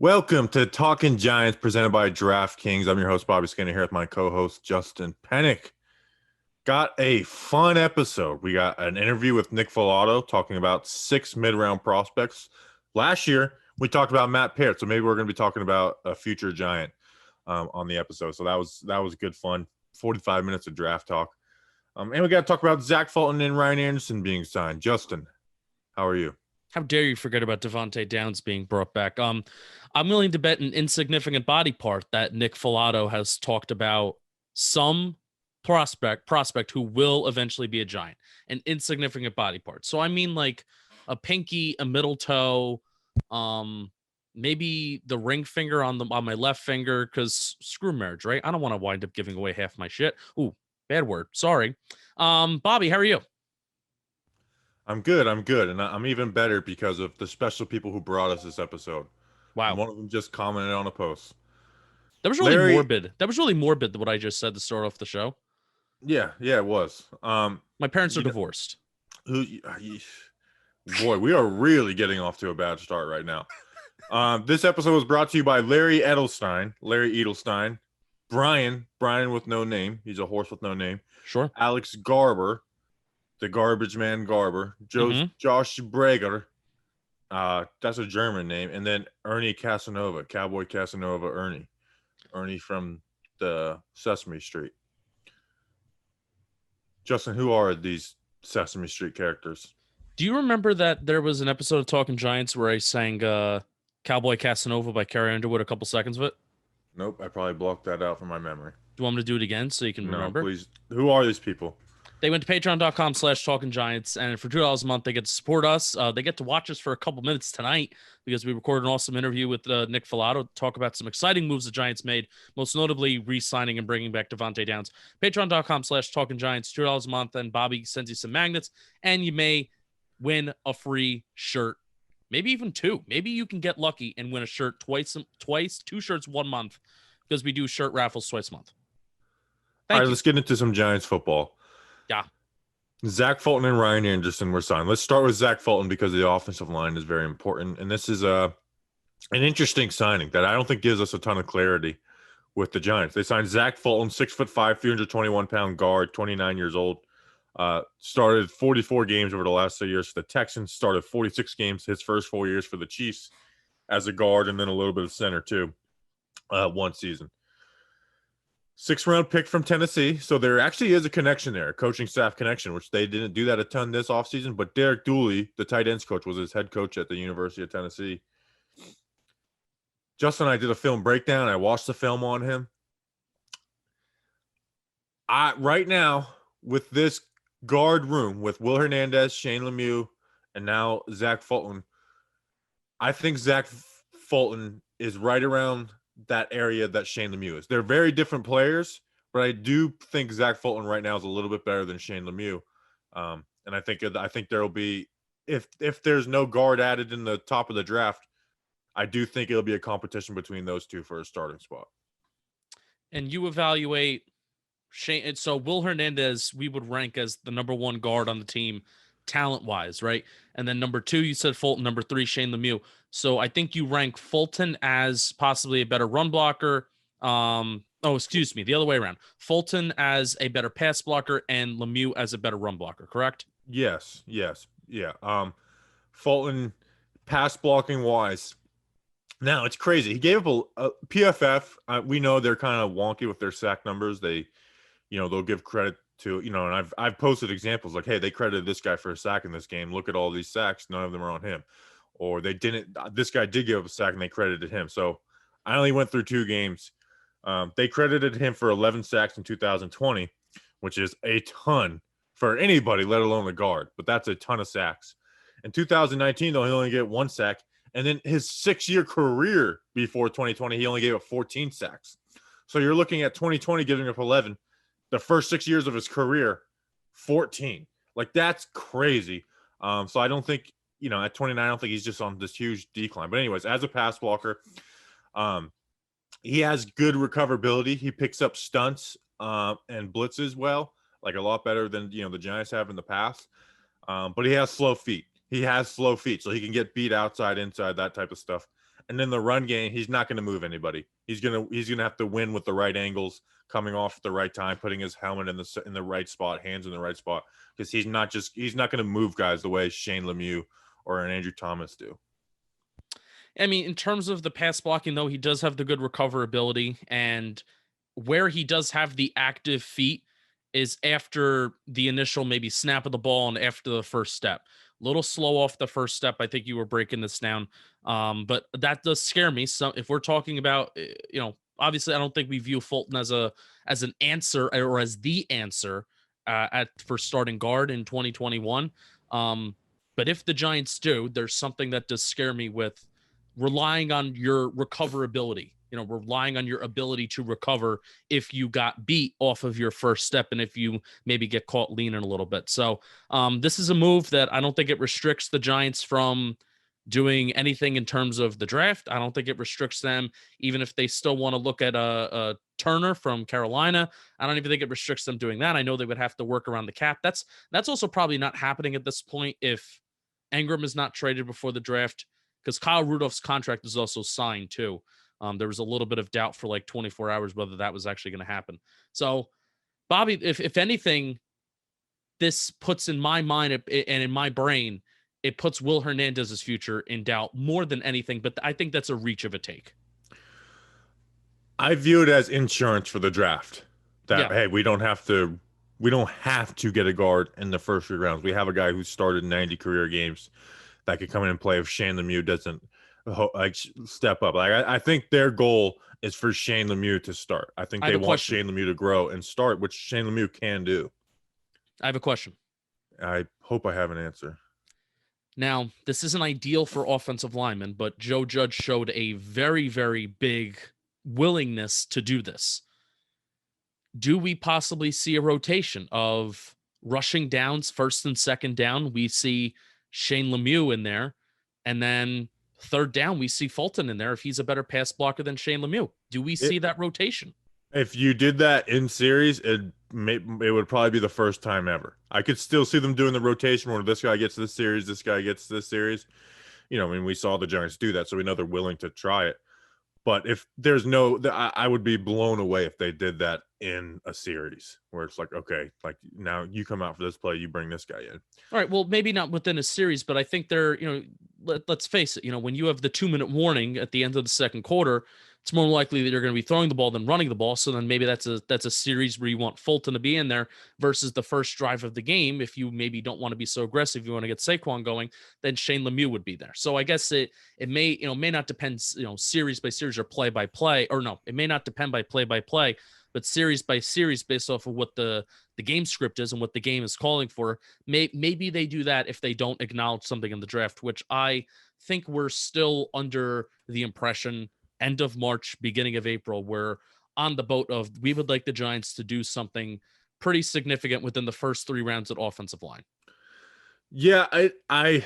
Welcome to Talking Giants presented by DraftKings. I'm your host, Bobby Skinner, here with my co-host, Justin Pennick. Got a fun episode. We got an interview with Nick Falato talking about 6 mid-round prospects. Last year, we talked about Matt Peart, so maybe we're going to be talking about a future Giant on the episode. So that was good fun. 45 minutes of draft talk. And we got to talk about Zach Fulton and Ryan Anderson being signed. Justin, how are you? How dare you forget about Devontae Downs being brought back? I'm willing to bet an insignificant body part that Nick Fulato has talked about some prospect who will eventually be a Giant, an insignificant body part. So I mean like a pinky, a middle toe, maybe the ring finger on my left finger, because screw marriage, right? I don't want to wind up giving away half my shit. Ooh, bad word. Sorry. Bobby, how are you? I'm good. And I'm even better because of the special people who brought us this episode. Wow. And one of them just commented on a post. That was really morbid. That was really morbid, what I just said to start off the show. Yeah, it was. My parents are divorced. Boy, we are really getting off to a bad start right now. This episode was brought to you by Larry Edelstein, Brian with no name. He's a horse with no name. Sure. Alex Garber, the garbage man Garber. Josh Breger. That's a German name. And then Ernie Casanova, Cowboy Casanova Ernie. Ernie from the Sesame Street. Justin, who are these Sesame Street characters? Do you remember that there was an episode of Talking Giants where I sang Cowboy Casanova by Carrie Underwood a couple seconds of it? Nope, I probably blocked that out from my memory. Do you want me to do it again so you can remember? No, please. Who are these people? They went to patreon.com/Talking Giants, and for $2 a month, they get to support us. They get to watch us for a couple minutes tonight because we recorded an awesome interview with Nick Falato to talk about some exciting moves the Giants made, most notably re-signing and bringing back Devontae Downs. Patreon.com/Talking Giants, $2 a month, and Bobby sends you some magnets, and you may win a free shirt, maybe even two. Maybe you can get lucky and win a shirt twice, 2 shirts 1 month, because we do shirt raffles twice a month. All right, let's get into some Giants football. Yeah. Zach Fulton and Ryan Anderson were signed. Let's start with Zach Fulton because the offensive line is very important. And this is an interesting signing that I don't think gives us a ton of clarity with the Giants. They signed Zach Fulton, 6'5", 321-pound guard, 29 years old. Started 44 games over the last 2 years for the Texans. Started 46 games his first 4 years for the Chiefs as a guard, and then a little bit of center too, one season. 6th-round pick from Tennessee. So there actually is a connection there, a coaching staff connection, which they didn't do that a ton this offseason. But Derek Dooley, the tight ends coach, was his head coach at the University of Tennessee. Justin and I did a film breakdown. I watched the film on him. Right now, with this guard room, with Will Hernandez, Shane Lemieux, and now Zach Fulton, I think Zach Fulton is right around that area that Shane Lemieux is. They're very different players, but I do think Zach Fulton right now is a little bit better than Shane Lemieux. And I think there will be, if there's no guard added in the top of the draft, I do think it'll be a competition between those two for a starting spot. And you evaluate Shane. So Will Hernandez, we would rank as the number 1 guard on the team, talent-wise, right? And then number 2, you said Fulton. Number 3, Shane Lemieux. So I think you rank Fulton as possibly a better run blocker. The other way around. Fulton as a better pass blocker and Lemieux as a better run blocker, correct? Yes. Yeah. Fulton, pass blocking wise. Now, it's crazy. He gave up a PFF. We know they're kind of wonky with their sack numbers. They'll give credit to, and I've posted examples like, hey, they credited this guy for a sack in this game. Look at all these sacks. None of them are on him. Or they didn't. This guy did give up a sack and they credited him. So I only went through 2 games. They credited him for 11 sacks in 2020, which is a ton for anybody, let alone a guard. But that's a ton of sacks. In 2019, though, he only get 1 sack. And then his 6-year career before 2020, he only gave up 14 sacks. So you're looking at 2020 giving up 11. The first 6 years of his career, 14. Like, that's crazy. So I don't think, at 29, I don't think he's just on this huge decline. But anyways, as a pass blocker, he has good recoverability. He picks up stunts and blitzes well, like a lot better than, the Giants have in the past. But he has slow feet. So he can get beat outside, inside, that type of stuff. And in the run game, he's not going to move anybody. He's gonna have to win with the right angles, coming off at the right time, putting his helmet in the right spot, hands in the right spot, because he's not going to move guys the way Shane Lemieux or an Andrew Thomas do. I mean, in terms of the pass blocking, though, he does have the good recoverability, and where he does have the active feet is after the initial maybe snap of the ball and after the first step. A little slow off the first step. I think you were breaking this down, but that does scare me. So if we're talking about, obviously, I don't think we view Fulton as an answer or as the answer for starting guard in 2021. But if the Giants do, there's something that does scare me with relying on your recoverability, relying on your ability to recover if you got beat off of your first step and if you maybe get caught leaning a little bit. So this is a move that I don't think it restricts the Giants from doing anything in terms of the draft. I don't think it restricts them, even if they still want to look at a Turner from Carolina. I don't even think it restricts them doing that. I know they would have to work around the cap. That's also probably not happening at this point if Ingram is not traded before the draft, because Kyle Rudolph's contract is also signed too. There was a little bit of doubt for like 24 hours whether that was actually going to happen. So, Bobby, if anything, this puts in my mind and in my brain, it puts Will Hernandez's future in doubt more than anything. But I think that's a reach of a take. I view it as insurance for the draft. Hey, we don't have to get a guard in the first 3 rounds. We have a guy who started 90 career games that could come in and play if Shane Lemieux doesn't step up. I think their goal is for Shane Lemieux to start. I think they want Shane Lemieux to grow and start, which Shane Lemieux can do. I have a question. I hope I have an answer. Now, this isn't ideal for offensive linemen, but Joe Judge showed a very, very big willingness to do this. Do we possibly see a rotation of rushing downs, first and second down? We see Shane Lemieux in there, and then third down, we see Fulton in there if he's a better pass blocker than Shane Lemieux. Do we see that rotation? If you did that in series, it would probably be the first time ever. I could still see them doing the rotation where this guy gets this series, this guy gets this series. We saw the Giants do that, so we know they're willing to try it. But if there's I would be blown away if they did that in a series where it's like, okay, like now you come out for this play, you bring this guy in. All right. Well, maybe not within a series, but I think they're, let's face it, when you have the 2-minute warning at the end of the second quarter, it's more likely that you're going to be throwing the ball than running the ball. So then maybe that's a series where you want Fulton to be in there versus the first drive of the game. If you maybe don't want to be so aggressive, you want to get Saquon going, then Shane Lemieux would be there. So I guess it may not depend, series by series or play by play, or no, it may not depend by play, but series by series based off of what the game script is and what the game is calling for. Maybe they do that if they don't acknowledge something in the draft, which I think we're still under the impression end of March, beginning of April, we're on the boat of we would like the Giants to do something pretty significant within the first 3 rounds at offensive line. Yeah, the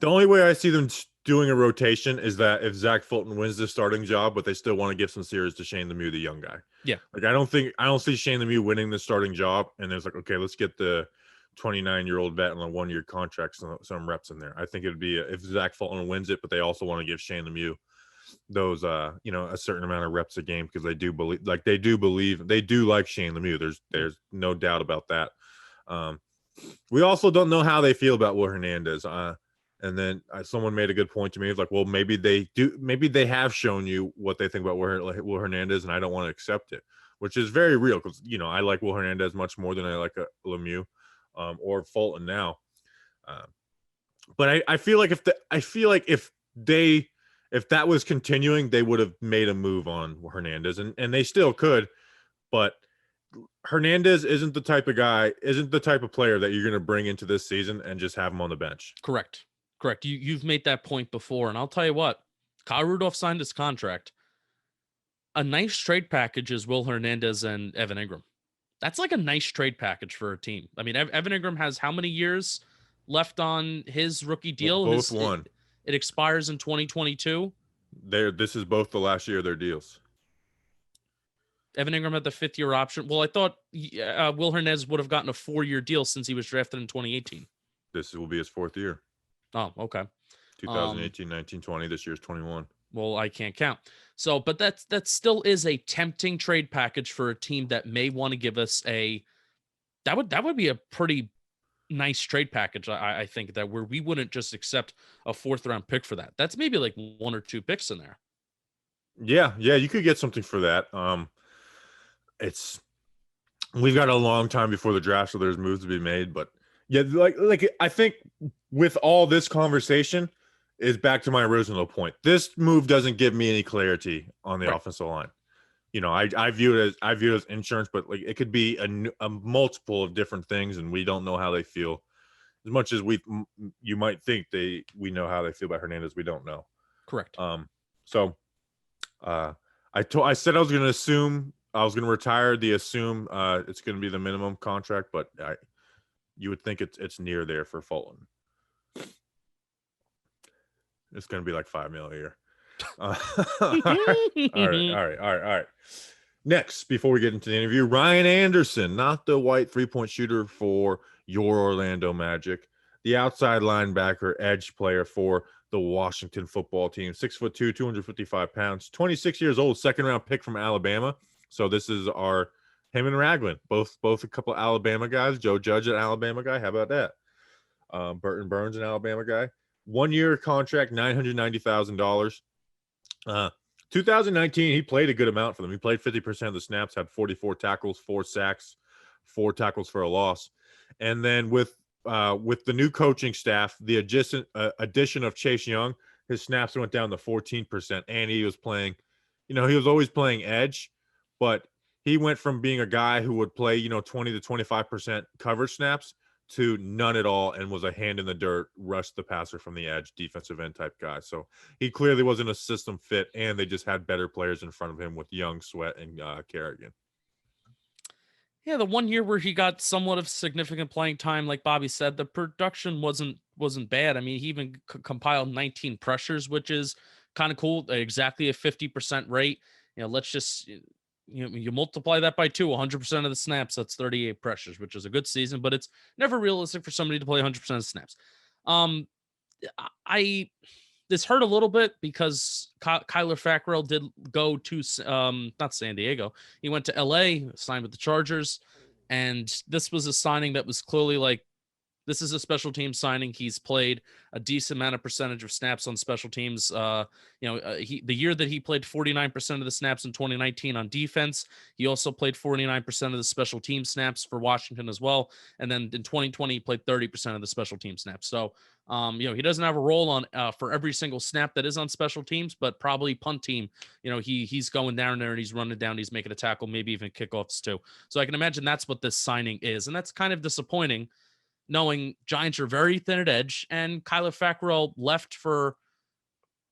only way I see them doing a rotation is that if Zach Fulton wins the starting job, but they still want to give some series to Shane Lemieux, the young guy. Yeah. Like I don't see Shane Lemieux winning the starting job, and there's like, okay, let's get the 29-year-old vet on a 1-year contract, some reps in there. I think it'd be if Zach Fulton wins it, but they also want to give Shane Lemieux those a certain amount of reps a game because they do like Shane Lemieux. There's no doubt about that. We also don't know how they feel about Will Hernandez. And then someone made a good point to me. It's like, well, maybe they have shown you what they think about Will Hernandez, and I don't want to accept it, which is very real because I like Will Hernandez much more than I like Lemieux or Fulton now. But I feel like if that was continuing, they would have made a move on Hernandez, and they still could, but Hernandez isn't the type of player that you're going to bring into this season and just have him on the bench. Correct. You've made that point before, and I'll tell you what, Kyle Rudolph signed his contract. A nice trade package is Will Hernandez and Evan Ingram. That's like a nice trade package for a team. I mean, Evan Ingram has how many years left on his rookie deal? Both won. It expires in 2022. This is both the last year of their deals. Evan Ingram had the 5th-year option. Well, I thought Will Hernandez would have gotten a 4-year deal since he was drafted in 2018. This will be his 4th year. Oh, okay. 2018, 19, 20. This year's 21. Well, I can't count. So, but that still is a tempting trade package for a team that may want to give us that would be a pretty nice trade package. I think that where we wouldn't just accept a fourth round pick for that. That's maybe like one or two picks in there. Yeah, you could get something for that. It's we've got a long time before the draft, so there's moves to be made. But yeah, like I think with all this conversation is back to my original point. This move doesn't give me any clarity on the Right. offensive line. I view it as insurance, but like it could be a multiple of different things, and we don't know how they feel. As much as you might think we know how they feel about Hernandez, we don't know. Correct. So I said I was going to assume I was going to retire the assume it's going to be the minimum contract, but you would think it's near there for Fulton. It's going to be like $5 million a year. All right. Next, before we get into the interview, Ryan Anderson, not the white 3-point shooter for your Orlando Magic, the outside linebacker, edge player for the Washington football team, 6'2", 255 pounds, 26 years old, second round pick from Alabama. So this is him and Ragland, both a couple of Alabama guys. Joe Judge, an Alabama guy. How about that? Burton Burns, an Alabama guy. 1 year contract, $990,000. 2019, he played a good amount for them. He played 50% of the snaps, had 44 tackles, 4 sacks, 4 tackles for a loss. And then with the new coaching staff, the addition of Chase Young, his snaps went down to 14%, and he was playing, he was always playing edge, but he went from being a guy who would play, 20 to 25% coverage snaps to none at all, and was a hand in the dirt, rush the passer from the edge, defensive end type guy. So he clearly wasn't a system fit, and they just had better players in front of him with Young, Sweat, and Kerrigan. Yeah, the 1 year where he got somewhat of significant playing time, like Bobby said, the production wasn't bad. I mean, he even compiled 19 pressures, which is kind of cool. Exactly a 50% rate. Let's just you multiply that by 2, 100% of the snaps, that's 38 pressures, which is a good season, but it's never realistic for somebody to play 100% of the snaps. I This hurt a little bit because Kyler Fackrell did go to not San Diego. He went to LA, signed with the Chargers, and this was a signing that was clearly like, this is a special team signing. He's played a decent amount of percentage of snaps on special teams. The year that he played 49% of the snaps in 2019 on defense, he also played 49% of the special team snaps for Washington as well. And then in 2020, he played 30% of the special team snaps. So, he doesn't have a role on for every single snap that is on special teams, but probably punt team. He's going down there and he's running down, he's making a tackle, maybe even kickoffs too. So I can imagine that's what this signing is, and that's kind of disappointing, knowing Giants are very thin at edge, and Kyler Fackrell left for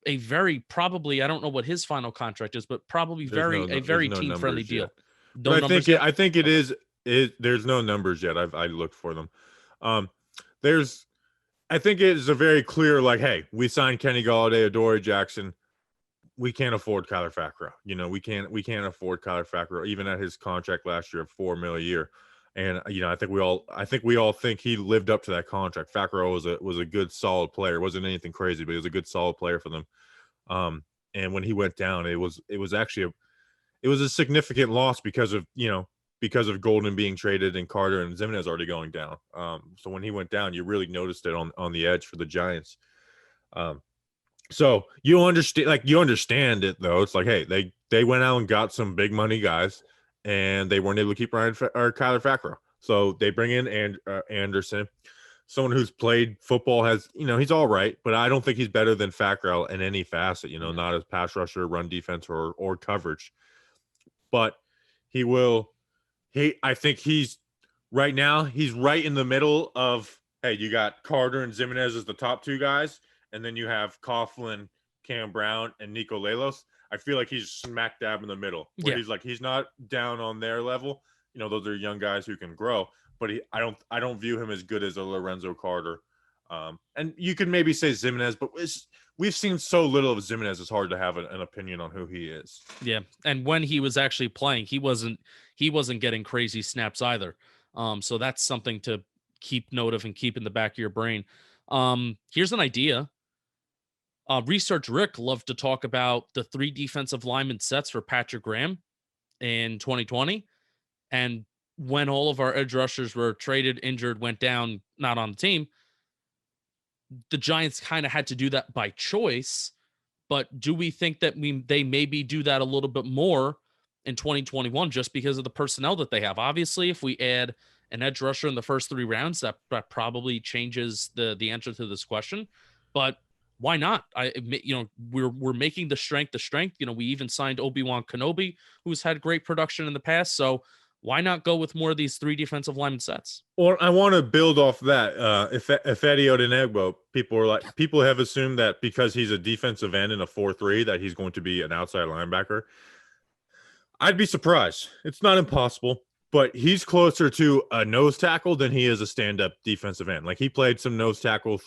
a very probably, I don't know what his final contract is, but probably a very team friendly deal. But I think it is. There's no numbers yet. I looked for them. I think it is a very clear, like, hey, we signed Kenny Golladay, Adoree Jackson. We can't afford Kyler Fackrell. We can't afford Kyler Fackrell, even at his contract last year of $4 million a year. And I think we all think he lived up to that contract. Fackrell was a good, solid player. It wasn't anything crazy, but he was a good, solid player for them. And when he went down, it was actually a significant loss because of Golden being traded and Carter and Zimenez already going down. So when he went down, you really noticed it on the edge for the Giants. So you understand it though. It's like, hey, they went out and got some big money guys, and they weren't able to keep Kyler Fackrell. So they bring in Anderson, someone who's played football, he's all right, but I don't think he's better than Fackrell in any facet, not as pass rusher, run defense, or coverage. But I think he's right now, he's right in the middle of, hey, you got Carter and Zimenez as the top 2 guys, and then you have Coughlin, Cam Brown, and Nico Lelos. I feel like he's smack dab in the middle, where he's not down on their level. Those are young guys who can grow, but I don't view him as good as a Lorenzo Carter. And you could maybe say Zimenez, but we've seen so little of Zimenez, it's hard to have an opinion on who he is. Yeah, and when he was actually playing, he wasn't getting crazy snaps either. So that's something to keep note of and keep in the back of your brain. Here's an idea. Research Rick loved to talk about the 3 defensive lineman sets for Patrick Graham in 2020. And when all of our edge rushers were traded, injured, went down, not on the team, the Giants kind of had to do that by choice. But do we think that they maybe do that a little bit more in 2021 just because of the personnel that they have? Obviously, if we add an edge rusher in the first 3 rounds, that probably changes the answer to this question. But why not? We're making the strength the strength. We even signed Obi-Wan Kenobi, who's had great production in the past. So why not go with more of these 3 defensive lineman sets? Well, I want to build off that. If Eddie Odenegbo, people have assumed that because he's a defensive end in a 4-3 that he's going to be an outside linebacker. I'd be surprised. It's not impossible, but he's closer to a nose tackle than he is a stand-up defensive end. Like he played some nose tackle,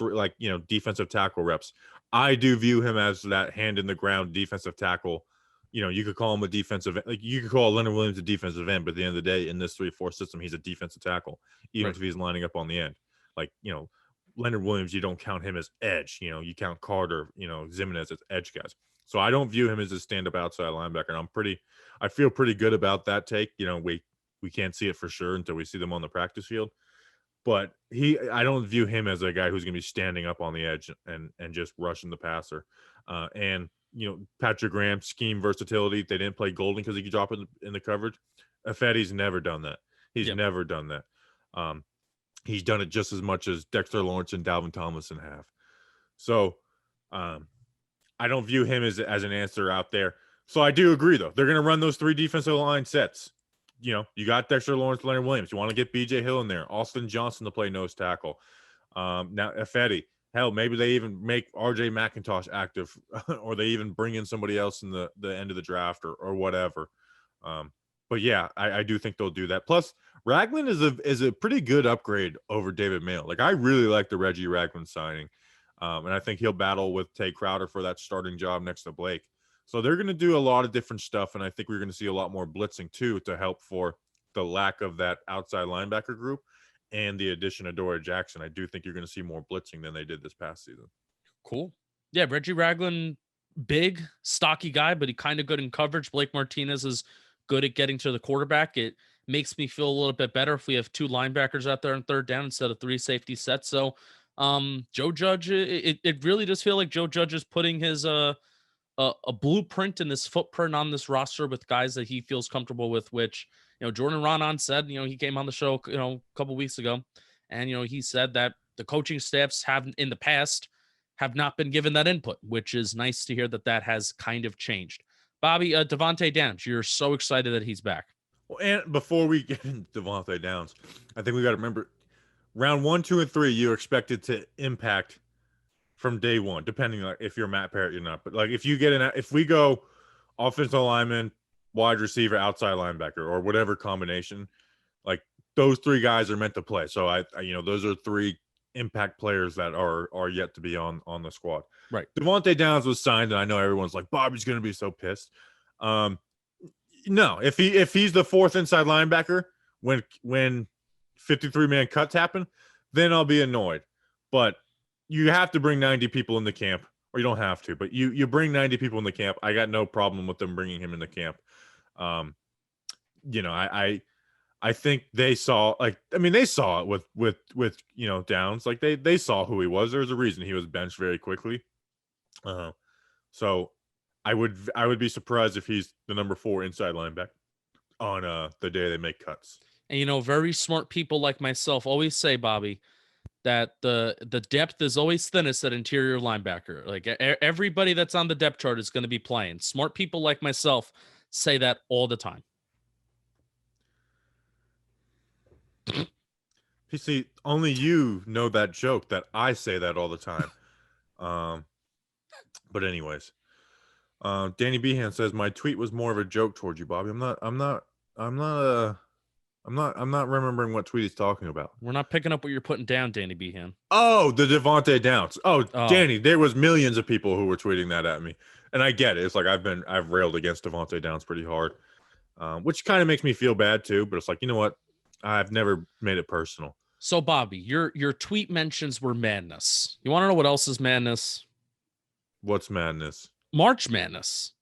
defensive tackle reps. I do view him as that hand in the ground defensive tackle. You could call him a defensive, like you could call Leonard Williams a defensive end, but at the end of the day, in this 3-4 system, he's a defensive tackle, even if he's lining up on the end. Like, Leonard Williams, you don't count him as edge. You count Carter, Zimenez as edge guys. So I don't view him as a stand-up outside linebacker. And I feel pretty good about that take. We can't see it for sure until we see them on the practice field. But I don't view him as a guy who's going to be standing up on the edge and just rushing the passer. Patrick Graham, scheme versatility. They didn't play Golden because he could drop it in the coverage. Ifedi's never done that. He's never done that. He's done it just as much as Dexter Lawrence and Dalvin Tomlinson have. So I don't view him as an answer out there. So I do agree, though. They're going to run those 3 defensive line sets. You got Dexter Lawrence, Leonard Williams. You want to get B.J. Hill in there. Austin Johnson to play nose tackle. Now, Ifedi. Hell, maybe they even make R.J. McIntosh active, or they even bring in somebody else in the end of the draft or whatever. But yeah, I do think they'll do that. Plus, Ragland is a pretty good upgrade over David Mayo. Like I really like the Reggie Ragland signing, and I think he'll battle with Tay Crowder for that starting job next to Blake. So they're going to do a lot of different stuff, and I think we're going to see a lot more blitzing too to help for the lack of that outside linebacker group. And the addition of Dory Jackson, I do think you're going to see more blitzing than they did this past season. Cool. Yeah, Reggie Ragland, big, stocky guy, but he kind of good in coverage. Blake Martinez is good at getting to the quarterback. It makes me feel a little bit better if we have 2 linebackers out there on 3rd down instead of 3 safety sets. So Joe Judge, it really does feel like Joe Judge is putting his a blueprint and this footprint on this roster with guys that he feels comfortable with, which Jordan Ronan said, he came on the show, a couple weeks ago, and, he said that the coaching staffs have in the past have not been given that input, which is nice to hear that has kind of changed. Bobby, Devontae Downs, you're so excited that he's back. Well, and before we get into Devontae Downs, I think we got to remember round 1, 2, and 3, you're expected to impact from day one, depending on if you're Matt Parrott or not. But like if we go offensive lineman, wide receiver, outside linebacker, or whatever combination, like those 3 guys are meant to play. So I those are 3 impact players that are yet to be on the squad. Right. Devontae Downs was signed, and I know everyone's like, Bobby's going to be so pissed. No, if he's the 4th inside linebacker when 53-man cuts happen, then I'll be annoyed. But you have to bring 90 people in the camp, or you don't have to, but you bring 90 people in the camp. I got no problem with them bringing him in the camp. I think they saw they saw it with Downs. Like they saw who he was. There's a reason he was benched very quickly. So I would be surprised if he's the number 4 inside linebacker on the day they make cuts. And very smart people like myself always say, Bobby, that the depth is always thinnest at interior linebacker. Like everybody that's on the depth chart is going to be playing. Smart people like myself say that all the time. PC, only you know that joke that I say that all the time. But anyways, Danny Behan says my tweet was more of a joke towards you, Bobby. I'm not remembering what tweet he's talking about. We're not picking up what you're putting down, Danny Behan. Oh, the Devontae Downs. Oh, Danny, there was millions of people who were tweeting that at me. And I get it. It's like I've railed against Devontae Downs pretty hard, which kind of makes me feel bad too. But it's like, you know what? I've never made it personal. So, Bobby, your tweet mentions were madness. You want to know what else is madness? What's madness? March Madness,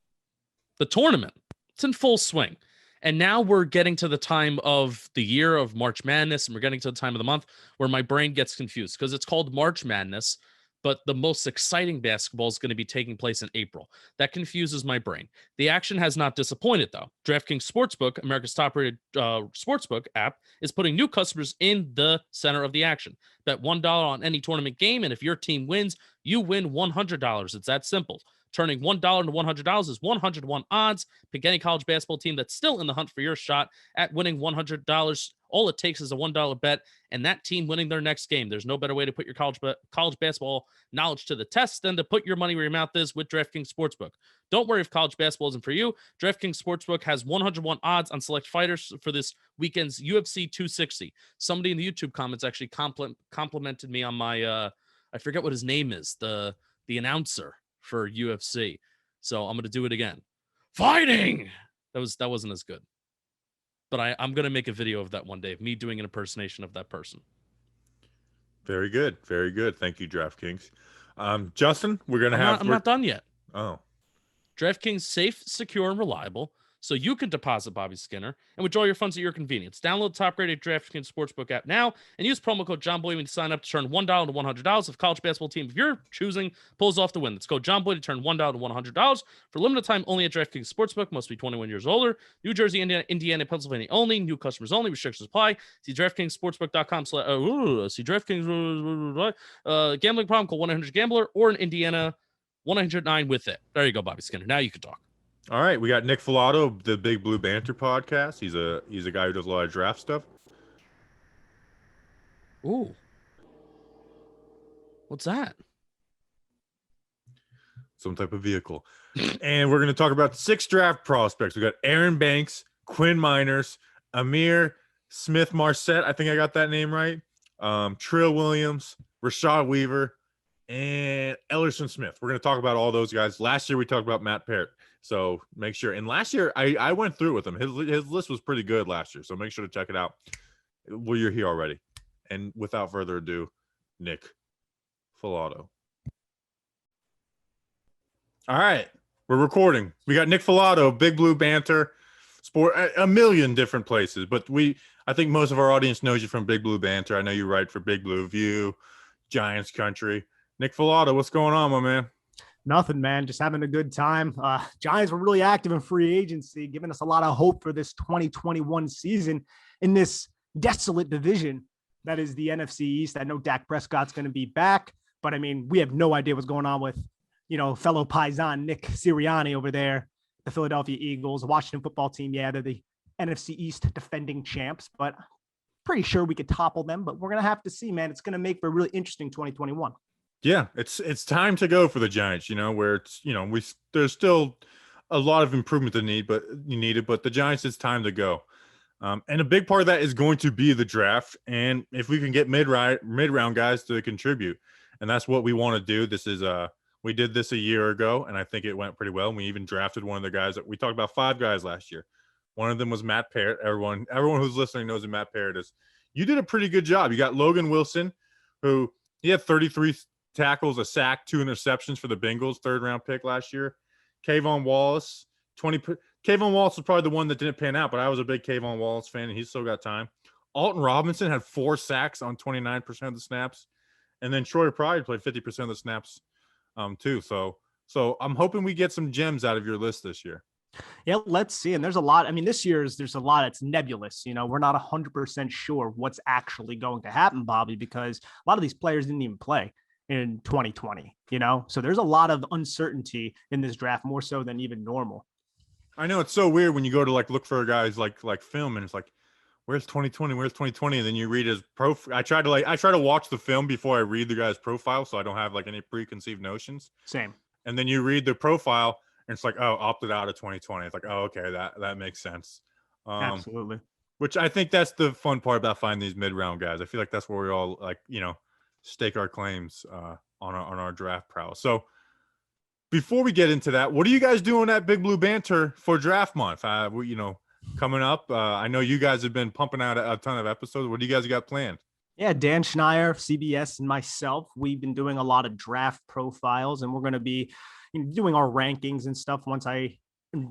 the tournament. It's in full swing. And now we're getting to the time of the year of March Madness, and we're getting to the time of the month where my brain gets confused because it's called March Madness, but the most exciting basketball is going to be taking place in April. That confuses my brain. The action has not disappointed, though. DraftKings Sportsbook, America's top-rated sportsbook app, is putting new customers in the center of the action. Bet $1 on any tournament game, and if your team wins, you win $100. It's that simple. Turning $1 into $100 is 101 odds. Pick any college basketball team that's still in the hunt for your shot at winning $100. All it takes is a $1 bet and that team winning their next game. There's no better way to put your college basketball knowledge to the test than to put your money where your mouth is with DraftKings Sportsbook. Don't worry if college basketball isn't for you. DraftKings Sportsbook has 101 odds on select fighters for this weekend's UFC 260. Somebody in the YouTube comments actually complimented me on my, I forget what his name is, the announcer for UFC. So I'm going to do it again. Fighting! That wasn't as good. But I'm going to make a video of that one day, of me doing an impersonation of that person. Very good. Very good. Thank you, DraftKings. Justin, we're going to I'm not done yet. Oh. DraftKings safe, secure, and reliable, so you can deposit Bobby Skinner and withdraw your funds at your convenience. Download the top-rated DraftKings Sportsbook app now and use promo code JOHNBOY when you sign up to turn $1 to $100 if college basketball team of your choosing pulls off the win. Let's go JOHNBOY to turn $1 to $100 for limited time only at DraftKings Sportsbook. Must be 21 years older. New Jersey, Indiana, Pennsylvania only. New customers only. Restrictions apply. See DraftKingsSportsbook.com. See DraftKings. Gambling problem? Call 1-800-GAMBLER or in Indiana 1-800-9 with it. There you go, Bobby Skinner. Now you can talk. All right, we got Nick Fulato, the Big Blue Banter podcast. He's a guy who does a lot of draft stuff. Ooh. What's that? Some type of vehicle. And we're going to talk about 6 draft prospects. We got Aaron Banks, Quinn Miners, Amir Smith Marset. I think I got that name right. Trill Williams, Rashad Weaver, and Ellison Smith. We're going to talk about all those guys. Last year we talked about Matt Parrott. So make sure. And last year I went through with him. His list was pretty good last year. So make sure to check it out. Well, you're here already. And without further ado, Nick Falato. All right. We're recording. We got Nick Falato, Big Blue Banter, Sport, a million different places. But I think most of our audience knows you from Big Blue Banter. I know you write for Big Blue View, Giants Country. Nick Falato, what's going on, my man? Nothing, man. Just having a good time. Giants were really active in free agency, giving us a lot of hope for this 2021 season in this desolate division that is the NFC East. I know Dak Prescott's going to be back, but I mean, we have no idea what's going on with, fellow Paisan Nick Sirianni over there, the Philadelphia Eagles, the Washington football team. Yeah, they're the NFC East defending champs, but pretty sure we could topple them, but we're going to have to see, man. It's going to make for a really interesting 2021. Yeah, it's time to go for the Giants, where it's, there's still a lot of improvement to need, but the Giants, it's time to go. And a big part of that is going to be the draft. And if we can get mid-round guys to contribute, and that's what we want to do. This is we did this a year ago, and I think it went pretty well. And we even drafted one of the guys that we talked about 5 guys last year. One of them was Matt Parrott. Everyone who's listening knows who Matt Parrott is. You did a pretty good job. You got Logan Wilson, who he had 33 tackles, a sack, 2 interceptions for the Bengals, 3rd-round pick last year. Kayvon Wallace, 20. Kayvon Wallace was probably the one that didn't pan out, but I was a big Kayvon Wallace fan, and he's still got time. Alton Robinson had 4 sacks on 29% of the snaps, and then Troy Pride played 50% of the snaps, too. So I'm hoping we get some gems out of your list this year. Yeah, let's see. And there's a lot. I mean, there's a lot that's nebulous. We're not 100% sure what's actually going to happen, Bobby, because a lot of these players didn't even play in 2020, so there's a lot of uncertainty in this draft, more so than even normal. I know it's so weird when you go to look for a guy's like film, and it's like, where's 2020, and then you read his profile. I try to watch the film before I read the guy's profile, so I don't have any preconceived notions. Same. And then you read the profile and it's like, oh, opted out of 2020. It's like, oh, okay, that makes sense. Absolutely. Which I think that's the fun part about finding these mid-round guys. I feel like that's where we all stake our claims on our draft prowess. So before we get into that, what are you guys doing at Big Blue Banter for draft month? Coming up, I know you guys have been pumping out a ton of episodes. What do you guys got planned? Yeah, Dan Schneier, CBS, and myself, we've been doing a lot of draft profiles, and we're going to be doing our rankings and stuff once I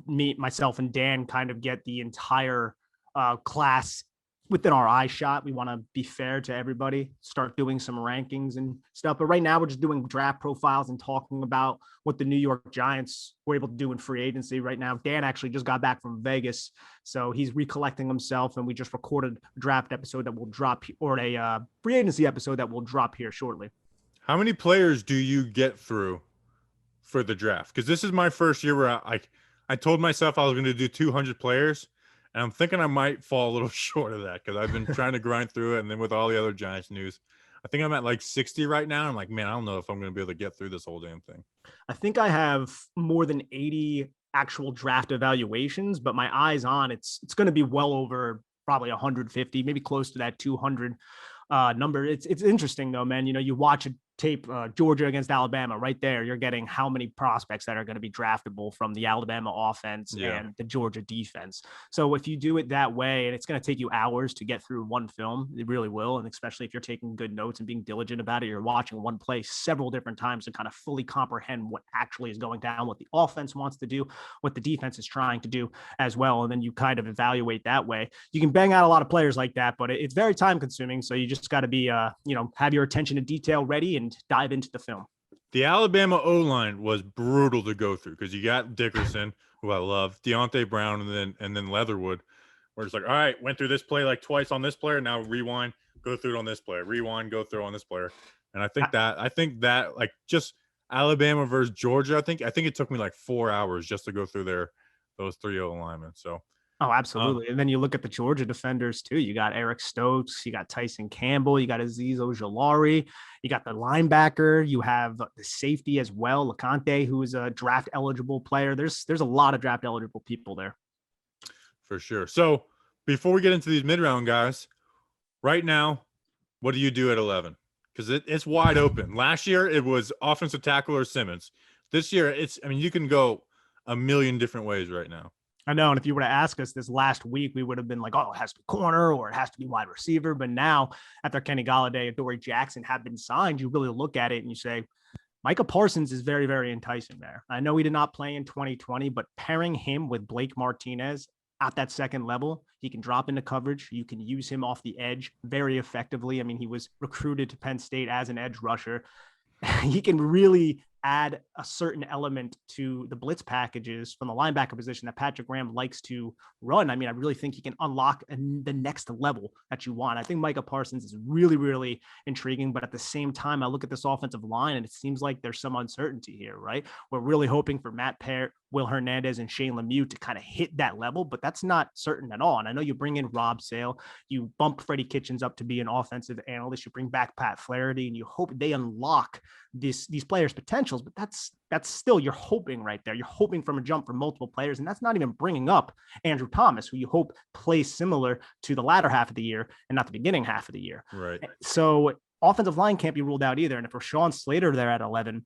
meet myself and Dan kind of get the entire class within our eye shot. We want to be fair to everybody, start doing some rankings and stuff. But right now, we're just doing draft profiles and talking about what the New York Giants were able to do in free agency right now. Dan actually just got back from Vegas, so he's recollecting himself, and we just recorded a draft episode that will drop, or a free agency episode that will drop here shortly. How many players do you get through for the draft? Because this is my first year where I told myself I was going to do 200 players, and I'm thinking I might fall a little short of that because I've been trying to grind through it. And then with all the other Giants news, I think I'm at like 60 right now. I'm like, man, I don't know if I'm going to be able to get through this whole damn thing. I think I have more than 80 actual draft evaluations, but my eyes on it's going to be well over probably 150, maybe close to that 200 number. It's interesting though, man. You watch a tape, Georgia against Alabama, right there, you're getting how many prospects that are going to be draftable from the Alabama offense and the Georgia defense. So if you do it that way, and it's going to take you hours to get through one film, it really will. And especially if you're taking good notes and being diligent about it, you're watching one play several different times to kind of fully comprehend what actually is going down, what the offense wants to do, what the defense is trying to do as well. And then you kind of evaluate that way. You can bang out a lot of players like that, but it's very time consuming. So you just got to be, have your attention to detail ready and dive into the film. The Alabama O-line was brutal to go through because you got Dickerson, who I love, Deontay Brown, and then Leatherwood, where it's like, all right, went through this play like twice on this player, now rewind, go through it on this player, rewind, go through on this player. And I think that like just Alabama versus Georgia, I think it took me like 4 hours just to go through those three O linemen. So oh, absolutely. And then you look at the Georgia defenders too. You got Eric Stokes, you got Tyson Campbell, you got Azeez Ojulari, you got the linebacker, you have the safety as well, LeConte, who is a draft eligible player. There's a lot of draft eligible people there. For sure. So before we get into these mid-round guys, right now, what do you do at 11? Because it's wide open. Last year, it was offensive tackle or Simmons. This year, you can go a million different ways right now. I know. And if you were to ask us this last week, we would have been like, oh, it has to be corner or it has to be wide receiver. But now, after Kenny Golladay and Dory Jackson have been signed, you really look at it and you say, Micah Parsons is very, very enticing there. I know he did not play in 2020, but pairing him with Blake Martinez at that second level, he can drop into coverage. You can use him off the edge very effectively. I mean, he was recruited to Penn State as an edge rusher. He can really add a certain element to the blitz packages from the linebacker position that Patrick Graham likes to run. I mean, I really think he can unlock the next level that you want. I think Micah Parsons is really, really intriguing, but at the same time, I look at this offensive line and it seems like there's some uncertainty here, right? We're really hoping for Matt Peart, Will Hernandez, and Shane Lemieux to kind of hit that level, but that's not certain at all. And I know you bring in Rob Sale, you bump Freddie Kitchens up to be an offensive analyst, you bring back Pat Flaherty, and you hope they unlock these players' potentials, but that's still, you're hoping right there. You're hoping from a jump for multiple players, and that's not even bringing up Andrew Thomas, who you hope plays similar to the latter half of the year and not the beginning half of the year. Right. So offensive line can't be ruled out either. And if Rashawn Slater there at 11,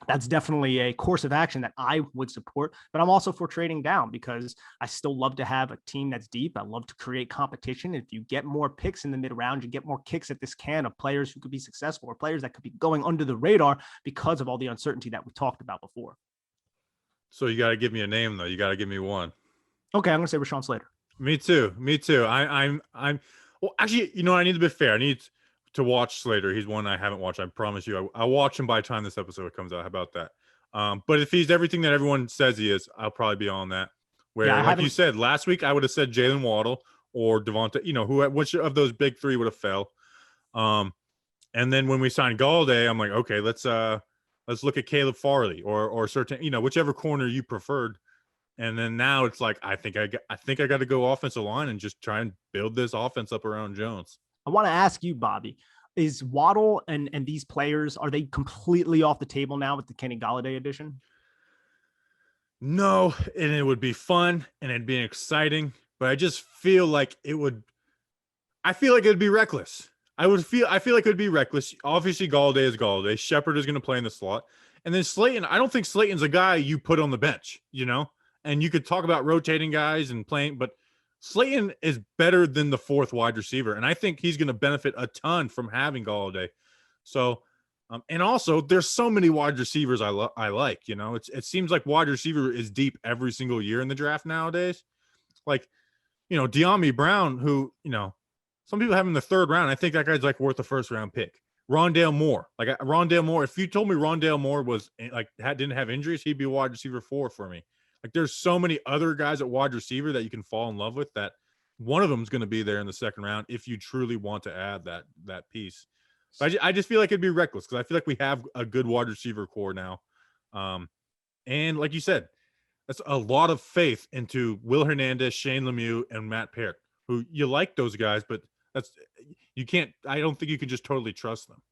that's definitely a course of action that I would support, but I'm also for trading down because I still love to have a team that's deep. I love to create competition. If you get more picks in the mid round, you get more kicks at this can of players who could be successful or players that could be going under the radar because of all the uncertainty that we talked about before. So you got to give me a name though. You got to give me one. Okay. I'm going to say Rashawn Slater. Me too. I'm well, actually, I need to be fair. I need to watch Slater. He's one I haven't watched. I promise you. I'll watch him by the time this episode comes out. How about that? But if he's everything that everyone says he is, I'll probably be on that. Where, like you said, last week I would have said Jalen Waddle or Devonta, which of those big three would have fell. And then when we signed Galladay, I'm like, okay, let's look at Caleb Farley or certain, whichever corner you preferred. And then now it's like, I think I got to go offensive line and just try and build this offense up around Jones. I want to ask you, Bobby, is Waddle and these players, are they completely off the table now with the Kenny Golladay edition? No, and it would be fun and it'd be exciting, but I just feel like it'd be reckless. I feel like it would be reckless. Obviously, Galladay is Galladay. Shepard is going to play in the slot. And then Slayton, I don't think Slayton's a guy you put on the bench, and you could talk about rotating guys and playing, but Slayton is better than the fourth wide receiver, and I think he's going to benefit a ton from having Galladay. So, and also there's so many wide receivers I like. You know, it seems like wide receiver is deep every single year in the draft nowadays. Like, you know, De'Ami Brown, who, you know, some people have him in the third round. I think that guy's like worth a first round pick. Rondale Moore, if you told me Rondale Moore was like didn't have injuries, he'd be a wide receiver 4 for me. Like, there's so many other guys at wide receiver that you can fall in love with, that one of them is going to be there in the second round if you truly want to add that piece. But I just feel like it'd be reckless, because I feel like we have a good wide receiver core now. And like you said, that's a lot of faith into Will Hernandez, Shane Lemieux, and Matt Parrott, who you like those guys, but I don't think you can just totally trust them.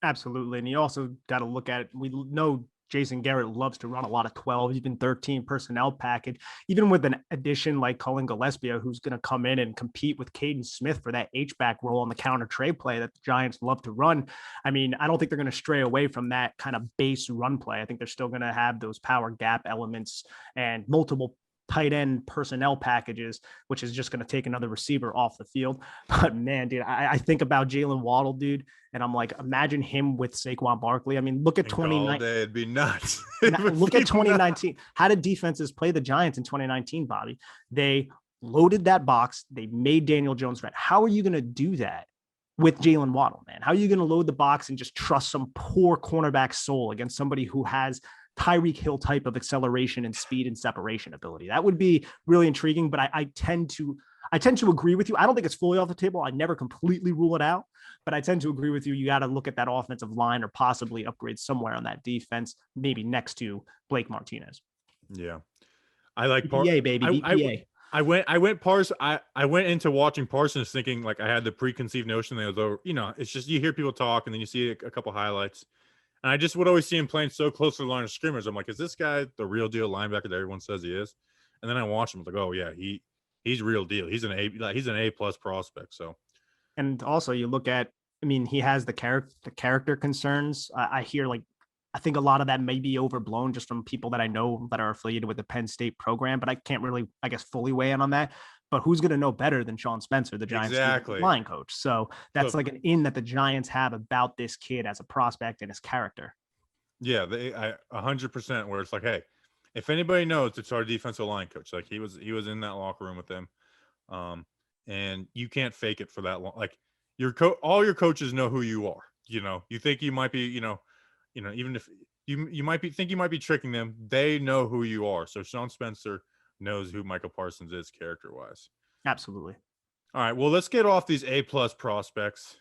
Absolutely. And you also got to look at it. We know Jason Garrett loves to run a lot of 12, even 13 personnel package, even with an addition like Cullen Gillespie, who's going to come in and compete with Caden Smith for that H-back role on the counter trade play that the Giants love to run. I mean, I don't think they're going to stray away from that kind of base run play. I think they're still going to have those power gap elements and multiple tight end personnel packages, which is just going to take another receiver off the field. But man, dude, I think about Jalen Waddle, dude, and I'm like, imagine him with Saquon Barkley. I mean, look at 2019. It'd be nuts. Look at 2019. Nuts. How did defenses play the Giants in 2019, Bobby? They loaded that box. They made Daniel Jones red. How are you going to do that with Jalen Waddle, man? How are you going to load the box and just trust some poor cornerback soul against somebody who has Tyreek Hill type of acceleration and speed and separation ability? That would be really intriguing, but I tend to agree with you. I don't think it's fully off the table. I never completely rule it out, but I tend to agree with you. You got to look at that offensive line or possibly upgrade somewhere on that defense, maybe next to Blake Martinez. Yeah. I like BPA, baby. BPA. I went into watching Parsons thinking like I had the preconceived notion that was, you know, it's just you hear people talk and then you see a couple highlights. And I just would always see him playing so close to the line of scrimmage. I'm like, is this guy the real deal linebacker that everyone says he is? And then I watch him, like, oh yeah, he's real deal. He's an A+ prospect. So, and also you look at, I mean, he has the character concerns. I hear I think a lot of that may be overblown just from people that I know that are affiliated with the Penn State program, but I can't really, I guess, fully weigh in on that. But who's going to know better than Sean Spencer, the Giants line coach? So that's like an in that the Giants have about this kid as a prospect and his character. Yeah, 100%. Where it's like, hey, if anybody knows, it's our defensive line coach. Like he was in that locker room with them, and you can't fake it for that long. Like all your coaches know who you are. You know, you think you might be, you know, even if you might be tricking them, they know who you are. So Sean Spencer knows who Michael Parsons is character-wise. Absolutely. All right, well, let's get off these A+ prospects,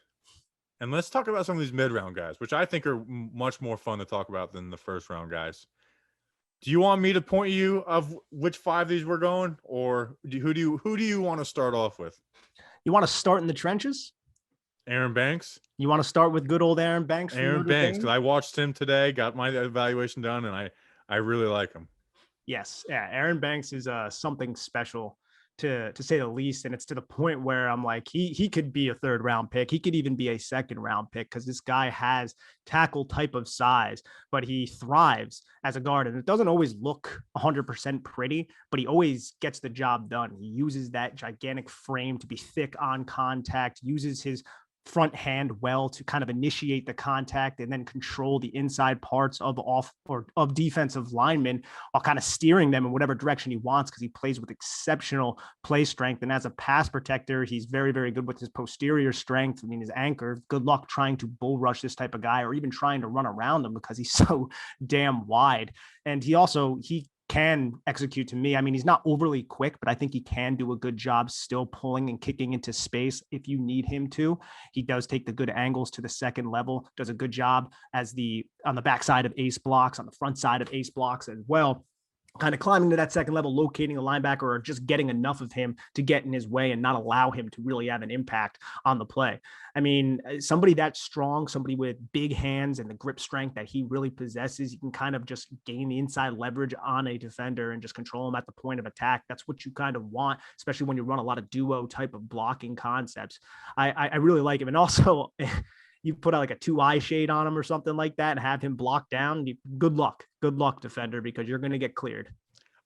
and let's talk about some of these mid-round guys, which I think are much more fun to talk about than the first-round guys. Do you want me to point you of which 5 these we're going, or who do you want to start off with? You want to start in the trenches? Aaron Banks? You want to start with good old Aaron Banks? Aaron Banks, because I watched him today, got my evaluation done, and I really like him. Yes. Yeah. Aaron Banks is something special to say the least. And it's to the point where I'm like, he could be a 3rd round pick. He could even be a 2nd round pick because this guy has tackle type of size, but he thrives as a guard. And it doesn't always look 100% pretty, but he always gets the job done. He uses that gigantic frame to be thick on contact, uses his front hand well to kind of initiate the contact and then control the inside parts of defensive linemen while kind of steering them in whatever direction he wants, because he plays with exceptional play strength. And as a pass protector, he's very, very good with his posterior strength. I mean, his anchor. Good luck trying to bull rush this type of guy or even trying to run around him because he's so damn wide. And he can execute to me. I mean, he's not overly quick, but I think he can do a good job still pulling and kicking into space if you need him to. He does take the good angles to the second level, does a good job on the backside of ace blocks, on the front side of ace blocks as well. Kind of climbing to that second level, locating a linebacker or just getting enough of him to get in his way and not allow him to really have an impact on the play. I mean, somebody that strong, somebody with big hands and the grip strength that he really possesses, you can kind of just gain the inside leverage on a defender and just control him at the point of attack. That's what you kind of want, especially when you run a lot of duo type of blocking concepts. I really like him. And also, you put out like a 2-eye shade on him or something like that and have him block down. Good luck, defender, because you're going to get cleared.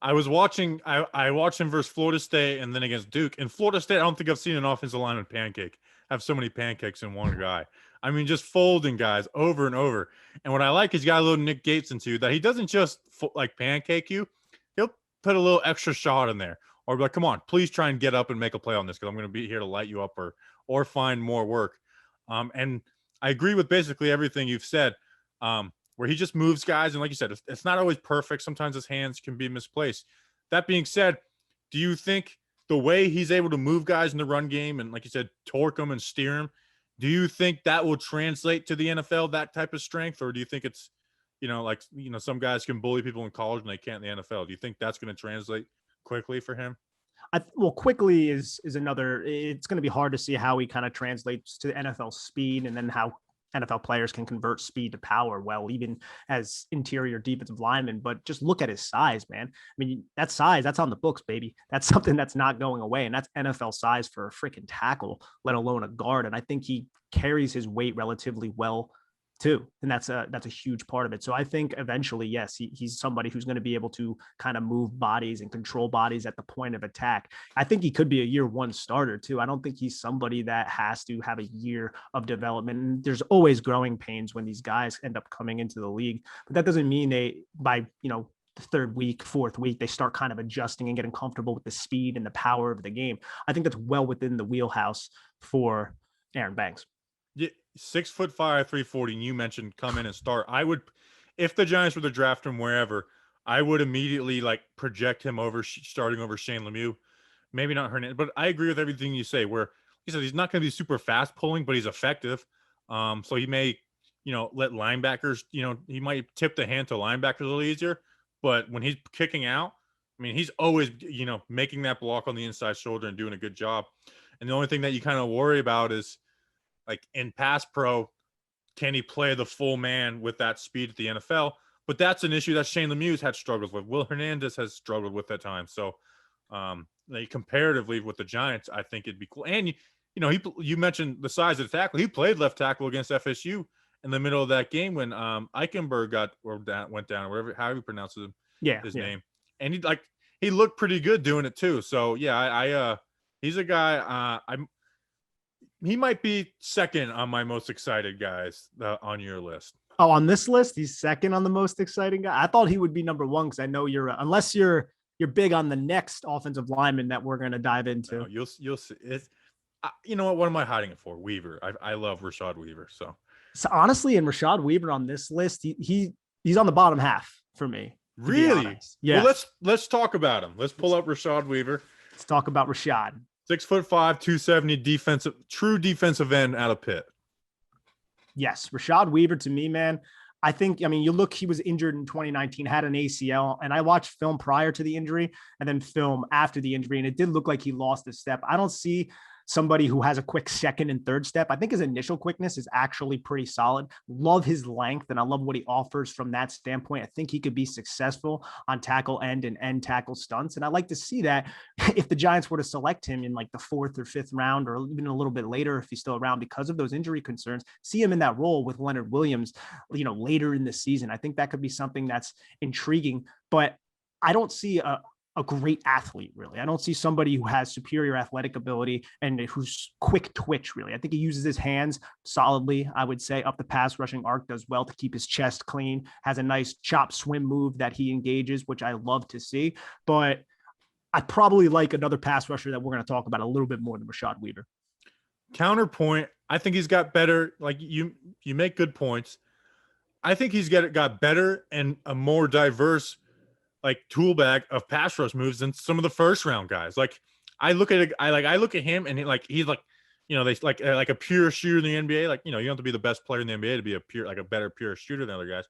I was watching. I watched him versus Florida State and then against Duke. And Florida State, I don't think I've seen an offensive lineman pancake. Have so many pancakes in one guy. I mean, just folding guys over and over. And what I like is he's got a little Nick Gates into that. He doesn't just like pancake you. He'll put a little extra shot in there, or be like, "Come on, please try and get up and make a play on this because I'm going to be here to light you up or find more work." And I agree with basically everything you've said. Where he just moves guys. And like you said, it's not always perfect. Sometimes his hands can be misplaced. That being said, do you think the way he's able to move guys in the run game and, like you said, torque them and steer them, do you think that will translate to the NFL, that type of strength? Or do you think it's, some guys can bully people in college and they can't in the NFL? Do you think that's going to translate quickly for him? Quickly is another. It's going to be hard to see how he kind of translates to NFL speed and then how NFL players can convert speed to power well, even as interior defensive linemen. But just look at his size, man. I mean, that size, that's on the books, baby. That's something that's not going away. And that's NFL size for a freaking tackle, let alone a guard. And I think he carries his weight relatively well too. And that's a huge part of it. So I think eventually, yes, he's somebody who's going to be able to kind of move bodies and control bodies at the point of attack. I think he could be a year one starter too. I don't think he's somebody that has to have a year of development. And there's always growing pains when these guys end up coming into the league, but that doesn't mean by the third week, fourth week, they start kind of adjusting and getting comfortable with the speed and the power of the game. I think that's well within the wheelhouse for Aaron Banks. Yeah, 6'5", 340. And you mentioned come in and start. I would, if the Giants were to draft him wherever, I would immediately project him over starting over Shane Lemieux. Maybe not Hernandez, but I agree with everything you say. Where he said he's not going to be super fast pulling, but he's effective. So he may, let linebackers, he might tip the hand to linebackers a little easier. But when he's kicking out, I mean, he's always, making that block on the inside shoulder and doing a good job. And the only thing that you kind of worry about is, like in pass pro, can he play the full man with that speed at the NFL? But that's an issue that Shane Lemieux had struggles with. Will Hernandez has struggled with at times. So, comparatively with the Giants, I think it'd be cool. And you mentioned the size of the tackle. He played left tackle against FSU in the middle of that game when Eichenberg went down, or whatever, however you pronounce his name. And he looked pretty good doing it too. So yeah, he's a guy. He might be second on my most excited guys on your list. Oh, on this list, he's second on the most exciting guy. I thought he would be number one because I know unless you're big on the next offensive lineman that we're going to dive into. No, you'll see. You know what? What am I hiding it for? Weaver. I love Rashad Weaver. So honestly, and Rashad Weaver on this list, he's on the bottom half for me. Really? Yeah. Well, let's talk about him. Let's pull up Rashad Weaver. Let's talk about Rashad. 6'5", 270 true defensive end out of Pitt. Yes. Rashad Weaver to me, man. You look, he was injured in 2019, had an ACL, and I watched film prior to the injury and then film after the injury. And it did look like he lost a step. I don't see somebody who has a quick second and third step. I think his initial quickness is actually pretty solid. Love his length, and I love what he offers from that standpoint. I think he could be successful on tackle end and end tackle stunts. And I'd like to see that if the Giants were to select him in the fourth or fifth round, or even a little bit later if he's still around because of those injury concerns, see him in that role with Leonard Williams, later in the season. I think that could be something that's intriguing, but I don't see a great athlete, really. I don't see somebody who has superior athletic ability and who's quick twitch, really. I think he uses his hands solidly, I would say, up the pass rushing arc, does well to keep his chest clean, has a nice chop swim move that he engages, which I love to see. But I probably like another pass rusher that we're going to talk about a little bit more than Rashad Weaver. Counterpoint, I think he's got better, you make good points. I think he's got better and a more diverse tool bag of pass rush moves than some of the first round guys. I look at him and he's they a pure shooter in the NBA. You don't have to be the best player in the NBA to be a better pure shooter than other guys.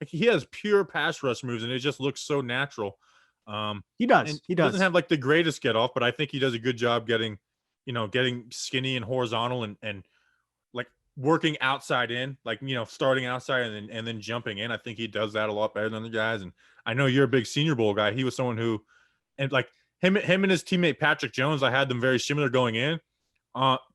He has pure pass rush moves and it just looks so natural. He does. He doesn't have the greatest get off, but I think he does a good job getting skinny and horizontal and working outside in, starting outside and then jumping in. I think he does that a lot better than the guys. And I know you're a big Senior Bowl guy. He was someone who, and him and his teammate Patrick Jones, I had them very similar going in.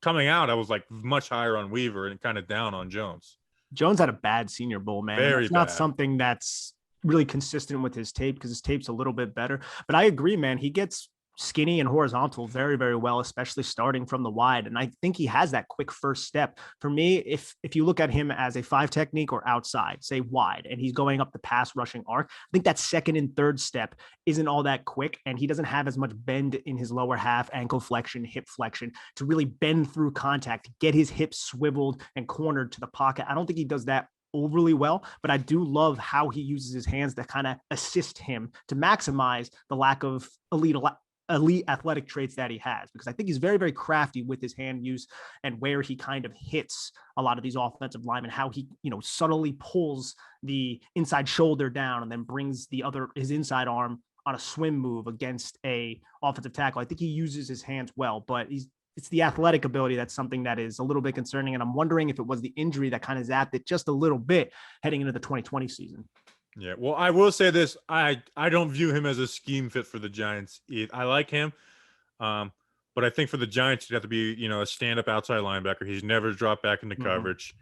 Coming out, I was much higher on Weaver and kind of down on Jones. Jones had a bad Senior Bowl, man. Very It's not bad. something that's really consistent with his tape because his tape's a little bit better. But I agree, man. He gets skinny and horizontal very, very well, especially starting from the wide. And I think he has that quick first step. For me, if you look at him as a 5 technique or outside, say wide, and he's going up the pass rushing arc, I think that second and third step isn't all that quick. And he doesn't have as much bend in his lower half, ankle flexion, hip flexion to really bend through contact, get his hips swiveled and cornered to the pocket. I don't think he does that overly well, but I do love how he uses his hands to kind of assist him to maximize the lack of elite athletic traits that he has, because I think he's very, very crafty with his hand use and where he kind of hits a lot of these offensive linemen, how he, subtly pulls the inside shoulder down and then brings his inside arm on a swim move against a offensive tackle. I think he uses his hands well, but it's the athletic ability that's something that is a little bit concerning. And I'm wondering if it was the injury that kind of zapped it just a little bit heading into the 2020 season. Yeah, well, I will say this. I don't view him as a scheme fit for the Giants. I like him, but I think for the Giants, he'd have to be, a stand-up outside linebacker. He's never dropped back into coverage.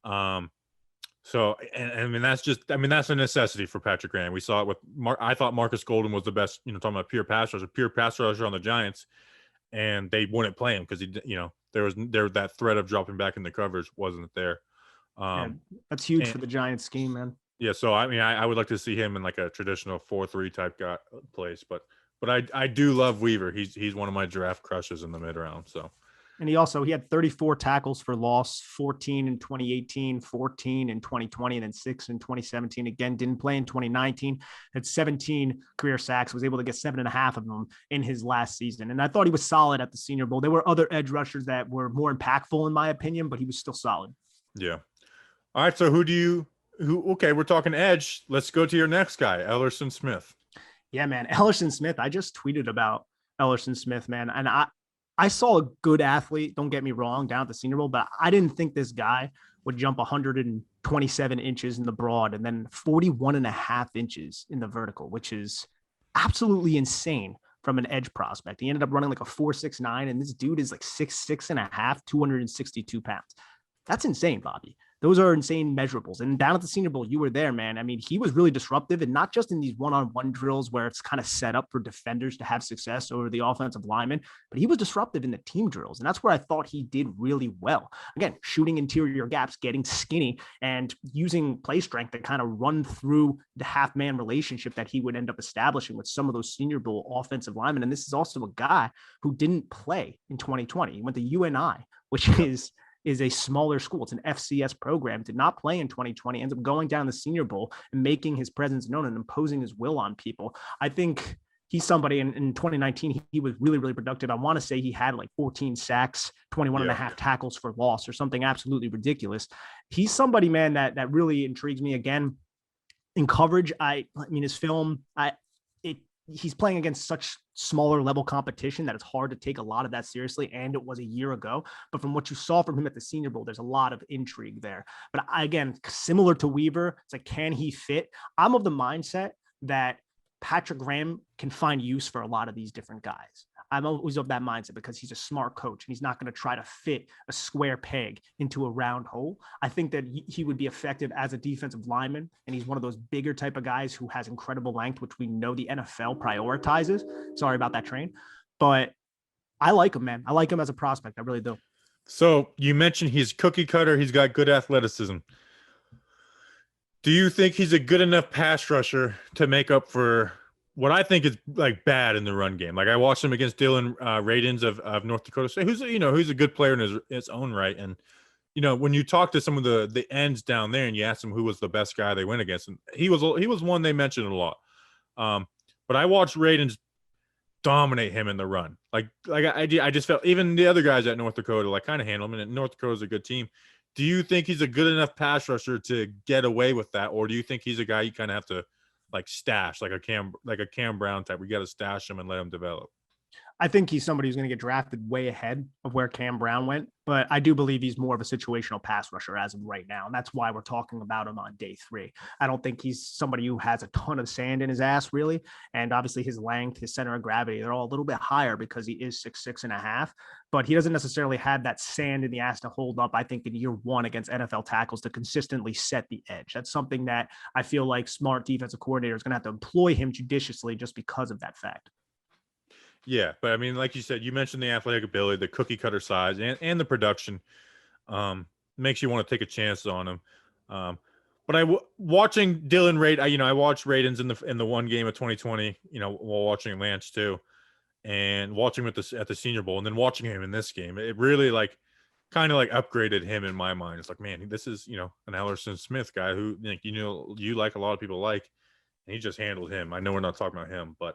So, and that's a necessity for Patrick Graham. We saw it with I thought Marcus Golden was the best, talking about pure pass rusher on the Giants, and they wouldn't play him because there that threat of dropping back into coverage wasn't there. That's huge for the Giants scheme, man. Yeah, so I would like to see him in like a traditional 4-3 type guy place, but I do love Weaver. He's one of my draft crushes in the mid round. So, and he had 34 tackles for loss, 14 in 2018, 14 in 2020, and then 6 in 2017. Again, didn't play in 2019. Had 17 career sacks. Was able to get 7.5 of them in his last season. And I thought he was solid at the Senior Bowl. There were other edge rushers that were more impactful in my opinion, but he was still solid. Yeah. All right. So okay, we're talking edge. Let's go to your next guy, Ellison Smith. Yeah, man. Ellison Smith. I just tweeted about Ellison Smith, man. And I saw a good athlete, don't get me wrong, down at the Senior Bowl, but I didn't think this guy would jump 127 inches in the broad and then 41.5 inches in the vertical, which is absolutely insane from an edge prospect. He ended up running like a 4.69, and this dude is like 6'6.5", 262 pounds. That's insane, Bobby. Those are insane measurables. And down at the Senior Bowl, you were there, man. I mean, he was really disruptive, and not just in these one-on-one drills where it's kind of set up for defenders to have success over the offensive linemen, but he was disruptive in the team drills. And that's where I thought he did really well. Again, shooting interior gaps, getting skinny, and using play strength to kind of run through the half-man relationship that he would end up establishing with some of those Senior Bowl offensive linemen. And this is also a guy who didn't play in 2020. He went to UNI, which is a smaller school. It's an FCS program, did not play in 2020, ends up going down the Senior Bowl and making his presence known and imposing his will on people. I think he's somebody in 2019, he was really, really productive. I want to say he had like 14 sacks, 21 and a half tackles for loss or something absolutely ridiculous. He's somebody, man, that really intrigues me. Again, in coverage, I mean, his film, he's playing against such smaller level competition that it's hard to take a lot of that seriously. And it was a year ago, but from what you saw from him at the Senior Bowl, there's a lot of intrigue there. But again, similar to Weaver, it's like, can he fit? I'm of the mindset that Patrick Graham can find use for a lot of these different guys. I'm always of that mindset because he's a smart coach and he's not going to try to fit a square peg into a round hole. I think that he would be effective as a defensive lineman, and he's one of those bigger type of guys who has incredible length, which we know the NFL prioritizes. Sorry about that train, but I like him, man. I like him as a prospect. I really do. So you mentioned he's cookie cutter. He's got good athleticism. Do you think he's a good enough pass rusher to make up for what I think is like bad in the run game? Like I watched him against Dylan Rayden of North Dakota State, who's a good player in his own right. And when you talk to some of the ends down there and you ask them who was the best guy they went against, and he was one they mentioned a lot. But I watched Rayden dominate him in the run. Like I just felt even the other guys at North Dakota like kind of handle him, and North Dakota's a good team. Do you think he's a good enough pass rusher to get away with that, or do you think he's a guy you kind of have to like stash, like a Cam Brown type? We got to stash him and let him develop. I think he's somebody who's going to get drafted way ahead of where Cam Brown went, but I do believe he's more of a situational pass rusher as of right now. And that's why we're talking about him on day 3. I don't think he's somebody who has a ton of sand in his ass, really. And obviously his length, his center of gravity, they're all a little bit higher because he is 6'6.5", but he doesn't necessarily have that sand in the ass to hold up, I think, in year 1 against NFL tackles to consistently set the edge. That's something that I feel like smart defensive coordinator is going to have to employ him judiciously just because of that fact. Yeah, but I mean, like you said, you mentioned the athletic ability, the cookie cutter size, and the production makes you want to take a chance on him. But watching Dylan Rayden, I watched Rayden's in the one game of 2020, while watching Lance too, and watching him at the Senior Bowl, and then watching him in this game, it really kind of upgraded him in my mind. It's like, man, this is an Ellison Smith guy who you like a lot of people like, and he just handled him. I know we're not talking about him, but.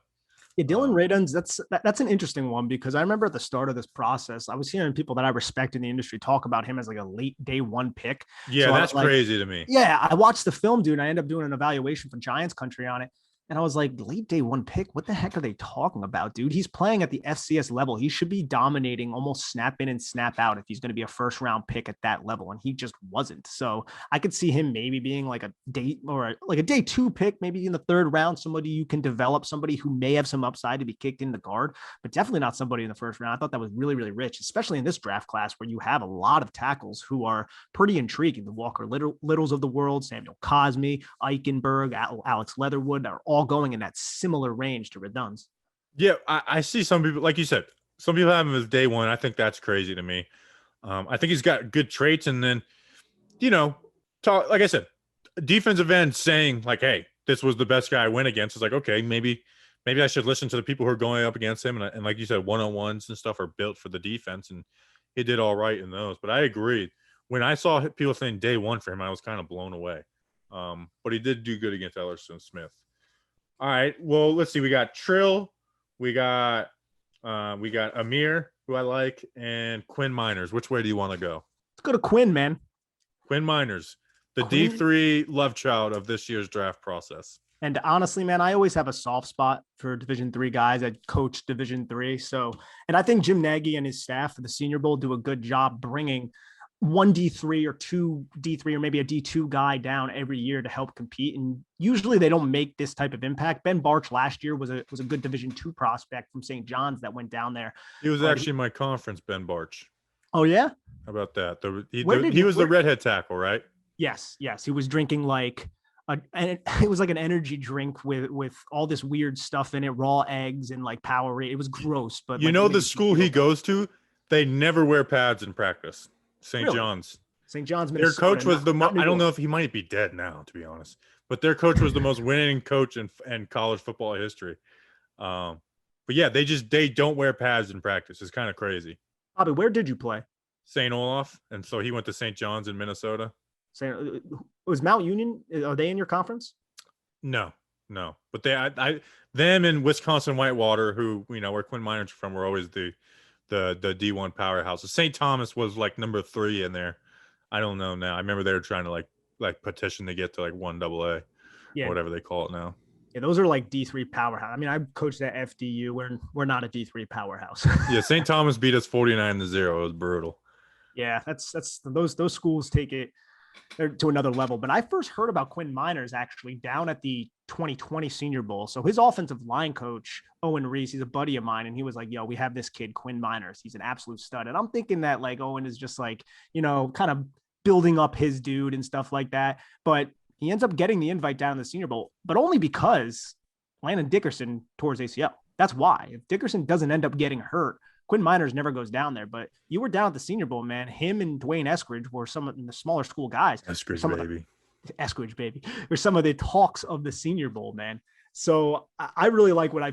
Yeah, Dylan Rayden's that's an interesting one because I remember at the start of this process, I was hearing people that I respect in the industry talk about him as like a late day 1 pick. Yeah, so that's crazy to me. Yeah, I watched the film, dude, and I ended up doing an evaluation for Giants Country on it. And I was like, late day 1 pick? What the heck are they talking about, dude? He's playing at the FCS level. He should be dominating almost snap in and snap out if he's going to be a first round pick at that level. And he just wasn't. So I could see him maybe being like a day or like a day 2 pick, maybe in the 3rd round, somebody you can develop, somebody who may have some upside to be kicked in the guard, but definitely not somebody in the 1st round. I thought that was really, really rich, especially in this draft class where you have a lot of tackles who are pretty intriguing. The Walker Littles of the world, Samuel Cosme, Eichenberg, Alex Leatherwood are all going in that similar range to Redun's. Yeah, I see some people, like you said, some people have him as day 1. I think that's crazy to me. I think he's got good traits, and then, like I said, defensive end saying like, "Hey, this was the best guy I went against." Is like, okay, maybe I should listen to the people who are going up against him, and like you said, 1-on-1s and stuff are built for the defense, and he did all right in those. But I agree. When I saw people saying day 1 for him, I was kind of blown away. But he did do good against Ellison Smith. All right. Well, let's see. We got Trill. We got Amir, who I like, and Quinn Miners. Which way do you want to go? Let's go to Quinn, man. Quinn Miners, the D3 love child of this year's draft process. And honestly, man, I always have a soft spot for Division III guys that coach Division III. And I think Jim Nagy and his staff for the Senior Bowl do a good job bringing 1 D3 or 2 D3 or maybe a D2 guy down every year to help compete. And usually they don't make this type of impact. Ben Barch last year was a good Division II prospect from St. John's that went down there. He was actually in my conference, Ben Barch. Oh, yeah? How about that? He was the redhead tackle, right? Yes. He was drinking and it was like an energy drink with all this weird stuff in it, raw eggs and like Powerade. It was gross. But the school he goes to, they never wear pads in practice. St. John's. St. John's, Minnesota. Their coach was I don't know if he might be dead now, to be honest, but their coach was the most winning coach in college football history. But yeah, they don't wear pads in practice. It's kind of crazy. Bobby, where did you play? St. Olaf, and so he went to St. John's in Minnesota. Was Mount Union? Are they in your conference? No. But them and Wisconsin Whitewater, who where Quinn Miners are from, were always the D1 powerhouses. St. Thomas was like number 3 in there. I don't know now. I remember they were trying to like petition to get to like 1AA, or whatever they call it now. Yeah, those are like D3 powerhouse. I mean, I coached at FDU. We're not a D3 powerhouse. Yeah, St. Thomas beat us 49-0. It was brutal. Yeah, that's those schools take it to another level. But I first heard about Quinn Miners actually down at the 2020 Senior Bowl. So his offensive line coach, Owen Reese, he's a buddy of mine, and he was like, "Yo, we have this kid, Quinn Miners. He's an absolute stud." And I'm thinking that like Owen is just like, kind of building up his dude and stuff like that. But he ends up getting the invite down to the Senior Bowl, but only because Landon Dickerson tore his ACL. That's why. If Dickerson doesn't end up getting hurt, Quinn Miners never goes down there. But you were down at the Senior Bowl, man. Him and Dwayne Eskridge were some of the smaller school guys. Eskridge, baby. Or some of the talks of the Senior Bowl, man. So I really like what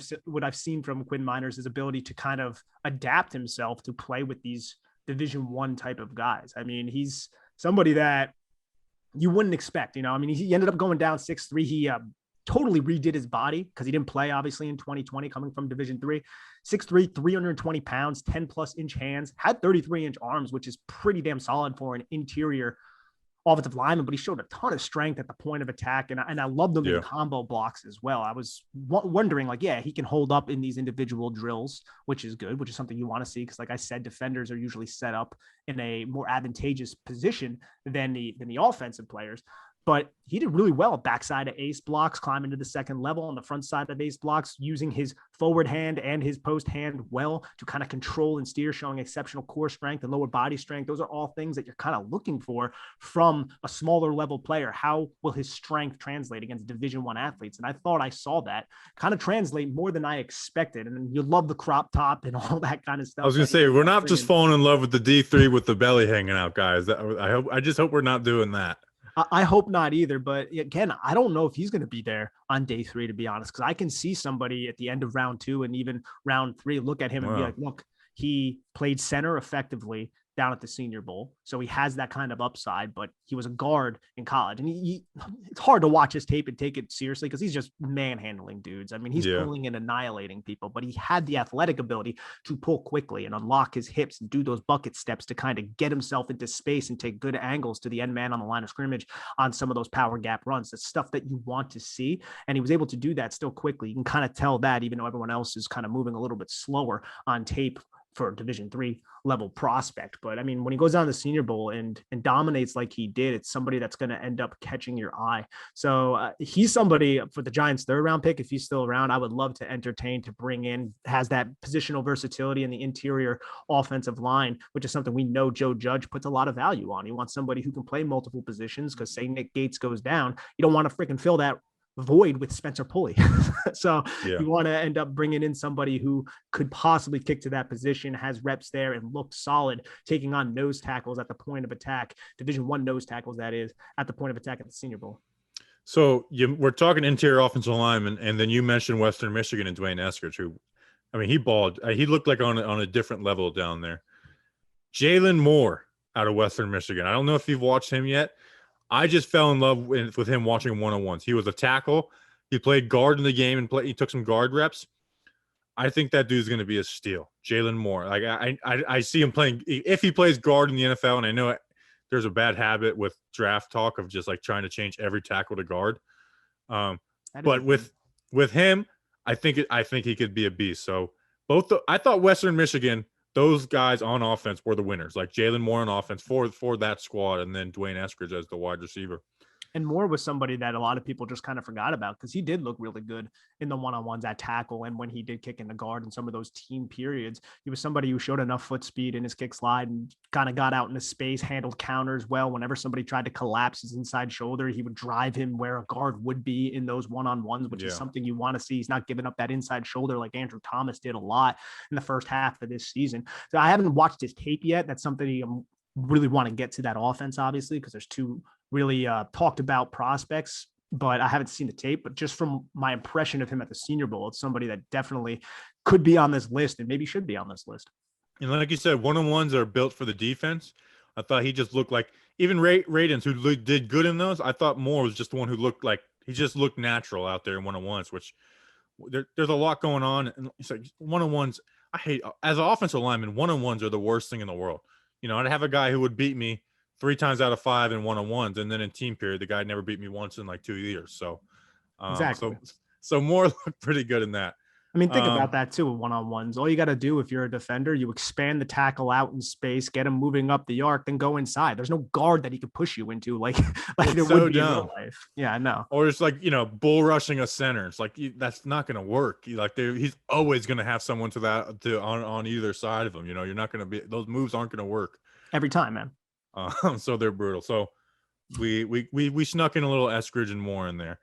I've seen from Quinn Miners, his ability to kind of adapt himself to play with these Division I type of guys. I mean, he's somebody that you wouldn't expect, I mean, he ended up going down 6'3". He totally redid his body because he didn't play obviously in 2020 coming from Division III. 6'3", 320 pounds, 10+ inch hands, had 33-inch arms, which is pretty damn solid for an interior offensive lineman, but he showed a ton of strength at the point of attack. And I loved him Yeah. in combo blocks as well. I was wondering, like, yeah, he can hold up in these individual drills, which is good, which is something you want to see. Cause like I said, defenders are usually set up in a more advantageous position than the offensive players. But he did really well backside of ace blocks, climbing to the second level on the front side of ace blocks, using his forward hand and his post hand well to kind of control and steer, showing exceptional core strength and lower body strength. Those are all things that you're kind of looking for from a smaller level player. How will his strength translate against Division I athletes? And I thought I saw that kind of translate more than I expected. And you love the crop top and all that kind of stuff. I was going to say, we're not just falling in love with the D3 with the belly hanging out, guys. I just hope we're not doing that. I hope not either. But again, I don't know if he's going to be there on day 3, to be honest, because I can see somebody at the end of round 2 and even round 3 look at him and be like, look, he played center effectively down at the Senior Bowl. So he has that kind of upside, but he was a guard in college. And it's hard to watch his tape and take it seriously because he's just manhandling dudes. I mean, he's pulling and annihilating people, but he had the athletic ability to pull quickly and unlock his hips and do those bucket steps to kind of get himself into space and take good angles to the end man on the line of scrimmage on some of those power gap runs. That's stuff that you want to see. And he was able to do that still quickly. You can kind of tell that, even though everyone else is kind of moving a little bit slower on tape for Division III level prospect. But I mean, when he goes down to the Senior Bowl and dominates like he did, it's somebody that's going to end up catching your eye. So he's somebody for the Giants' 3rd round pick. If he's still around, I would love to entertain to bring in, has that positional versatility in the interior offensive line, which is something we know Joe Judge puts a lot of value on. He wants somebody who can play multiple positions because say Nick Gates goes down, you don't want to freaking fill that void with Spencer Pulley. So you want to end up bringing in somebody who could possibly kick to that position, has reps there and looked solid, taking on nose tackles at the point of attack, Division I nose tackles, that is, at the point of attack at the Senior Bowl. So we're talking interior offensive lineman, and then you mentioned Western Michigan and Dwayne Eskridge, who, I mean, he balled. He looked like on a different level down there. Jalen Moore out of Western Michigan. I don't know if you've watched him yet. I just fell in love with him watching one-on-ones. He was a tackle. He played guard in the game and he took some guard reps. I think that dude's going to be a steal. Jalen Moore. Like I see him playing. If he plays guard in the NFL, and I know there's a bad habit with draft talk of just like trying to change every tackle to guard. But with him, I think he could be a beast. So I thought Western Michigan, those guys on offense were the winners, like Jalen Moore on offense for that squad, and then Dwayne Eskridge as the wide receiver. And Moore was somebody that a lot of people just kind of forgot about because he did look really good in the one-on-ones at tackle. And when he did kick in the guard in some of those team periods, he was somebody who showed enough foot speed in his kick slide and kind of got out into space, handled counters well. Whenever somebody tried to collapse his inside shoulder, he would drive him where a guard would be in those one-on-ones, which is something you want to see. He's not giving up that inside shoulder like Andrew Thomas did a lot in the first half of this season. So I haven't watched his tape yet. That's something I really want to get to that offense, obviously, because there's two really talked about prospects, but I haven't seen the tape. But just from my impression of him at the Senior Bowl, it's somebody that definitely could be on this list and maybe should be on this list. And like you said, one-on-ones are built for the defense. I thought he just looked like, even Rayden, who did good in those, I thought Moore was just the one who looked like he just looked natural out there in one-on-ones, which there's a lot going on. And it's like one-on-ones, I hate, as an offensive lineman, one-on-ones are the worst thing in the world. You know, I'd have a guy who would beat me 3 times out of 5 in one-on-ones, and then in team period, the guy never beat me once in like 2 years. So, exactly. So Moore looked pretty good in that. I mean, think about that too. One-on-ones. All you got to do if you're a defender, you expand the tackle out in space, get him moving up the arc, then go inside. There's no guard that he could push you into, like there would be in real life. Yeah, I know. Or it's like, you know, bull rushing a center. It's like that's not going to work. He's always going to have someone on either side of him. You know, you're not going to be, those moves aren't going to work every time, man. So they're brutal. So we snuck in a little Eskridge and Moore in there.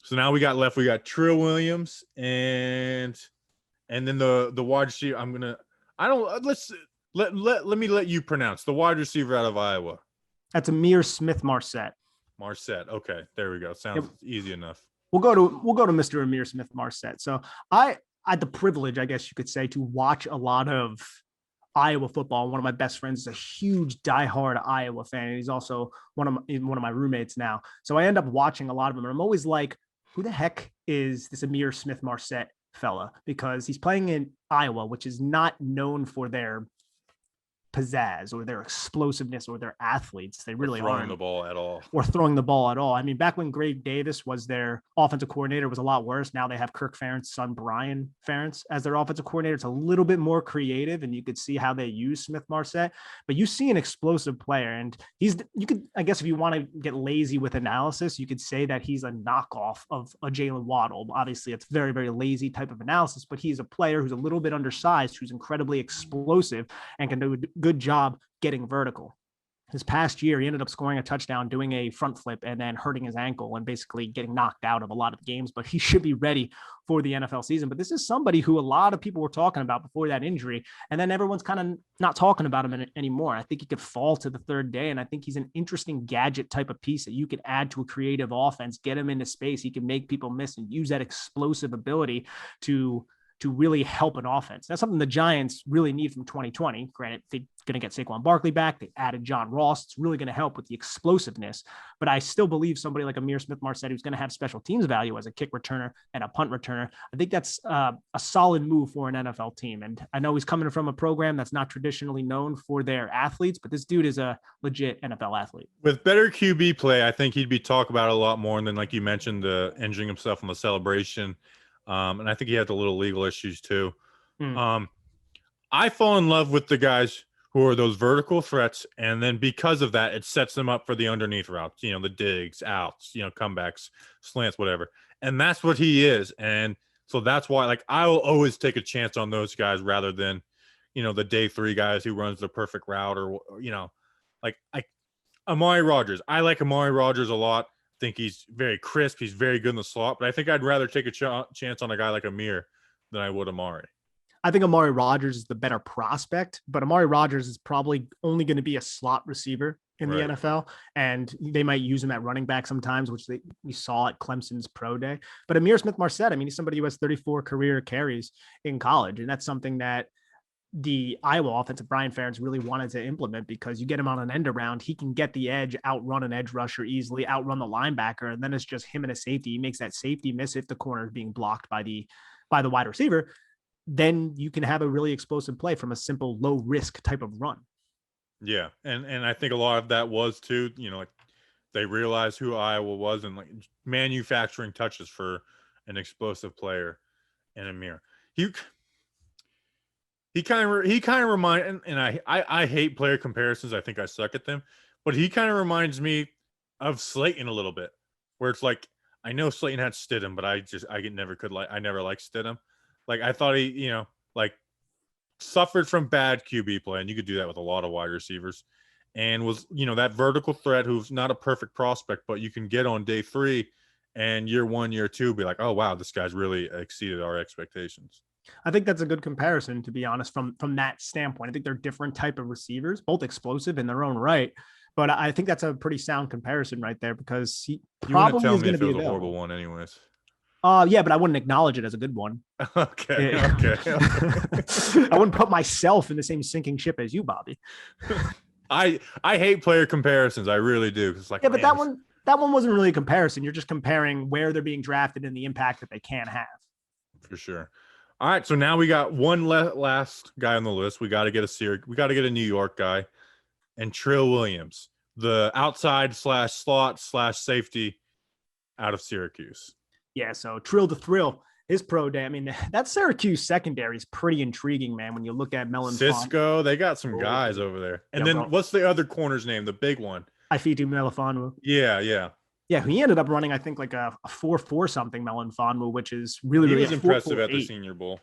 So now we got Trill Williams and then the wide receiver. Let me let you pronounce the wide receiver out of Iowa. That's Amir Smith Marset. Okay, there we go. Sounds easy enough. We'll go to Mr. Amir Smith Marset. So I had the privilege, I guess you could say, to watch a lot of Iowa football. One of my best friends is a huge diehard Iowa fan, and he's also one of my roommates now. So I end up watching a lot of them, and I'm always like, who the heck is this Amir Smith Marset fella? Because he's playing in Iowa, which is not known for their pizzazz or their explosiveness or their athletes. They really throwing aren't. the ball at all. Or throwing the ball at all. I mean, back when Greg Davis was their offensive coordinator, it was a lot worse. Now they have Kirk Ferentz's son, Brian Ferentz, as their offensive coordinator. It's a little bit more creative, and you could see how they use Smith-Marsette. But you see an explosive player, and you could, I guess, if you want to get lazy with analysis, you could say that he's a knockoff of a Jalen Waddle. Obviously, it's very, very lazy type of analysis, but he's a player who's a little bit undersized, who's incredibly explosive, and can do a good job getting vertical. This past year, he ended up scoring a touchdown, doing a front flip, and then hurting his ankle and basically getting knocked out of a lot of games, but he should be ready for the NFL season. But this is somebody who a lot of people were talking about before that injury, and then everyone's kind of not talking about him anymore. I think he could fall to the third day, and I think he's an interesting gadget type of piece that you could add to a creative offense, get him into space. He can make people miss and use that explosive ability to really help an offense. That's something the Giants really need from 2020. Granted, they're going to get Saquon Barkley back. They added John Ross. It's really going to help with the explosiveness. But I still believe somebody like Amir Smith-Marsette, who's going to have special teams value as a kick returner and a punt returner, I think that's a solid move for an NFL team. And I know he's coming from a program that's not traditionally known for their athletes, but this dude is a legit NFL athlete. With better QB play, I think he'd be talked about a lot more than, like you mentioned, injuring himself on the celebration. And I think he had the little legal issues too. I fall in love with the guys who are those vertical threats. And then because of that, it sets them up for the underneath routes, the digs, outs, comebacks, slants, whatever. And that's what he is. And so that's why, like, I will always take a chance on those guys rather than, the day three guys who runs the perfect route or, Amari Rodgers. I like Amari Rodgers a lot. Think he's very crisp. He's very good in the slot, but I think I'd rather take a chance on a guy like Amir than I would Amari. I think Amari Rodgers is the better prospect, but Amari Rodgers is probably only going to be a slot receiver in the NFL, and they might use him at running back sometimes, which we saw at Clemson's pro day. But Amir Smith-Marsette, I mean, he's somebody who has 34 career carries in college, and that's something that the Iowa offensive Brian Ferentz really wanted to implement, because you get him on an end around, he can get the edge, outrun an edge rusher easily, outrun the linebacker, and then it's just him and a safety. He makes that safety miss if the corner is being blocked by the wide receiver. Then you can have a really explosive play from a simple low risk type of run. Yeah, and I think a lot of that was too, like they realized who Iowa was and like manufacturing touches for an explosive player in Amir. He kind of remind, and I hate player comparisons. I think I suck at them, but he kind of reminds me of Slayton a little bit, where it's like, I know Slayton had Stidham, but I never liked Stidham. Like, I thought he, suffered from bad QB play, and you could do that with a lot of wide receivers, and was, that vertical threat who's not a perfect prospect, but you can get on day three and year one, year two, be like, oh wow, this guy's really exceeded our expectations. I think that's a good comparison, to be honest, from that standpoint. I think they're different type of receivers, both explosive in their own right. But I think that's a pretty sound comparison right there, because he probably is going to be a horrible one anyways. Yeah, but I wouldn't acknowledge it as a good one. Okay. I wouldn't put myself in the same sinking ship as you, Bobby. I hate player comparisons. I really do. It's like, yeah, but that one wasn't really a comparison. You're just comparing where they're being drafted and the impact that they can have. For sure. All right, so now we got one last guy on the list. We got to get a New York guy, and Trill Williams, the outside / slot / safety out of Syracuse. Yeah, so Trill the Thrill, his pro day. I mean, that Syracuse secondary is pretty intriguing, man. When you look at Mellon, Cisco, they got some guys over there. And then what's the other corner's name? The big one. Ifeatu Melifonwu. Yeah. Yeah, he ended up running, I think, like a 4.4 something Melifonwu, which is really was impressive at the Senior Bowl.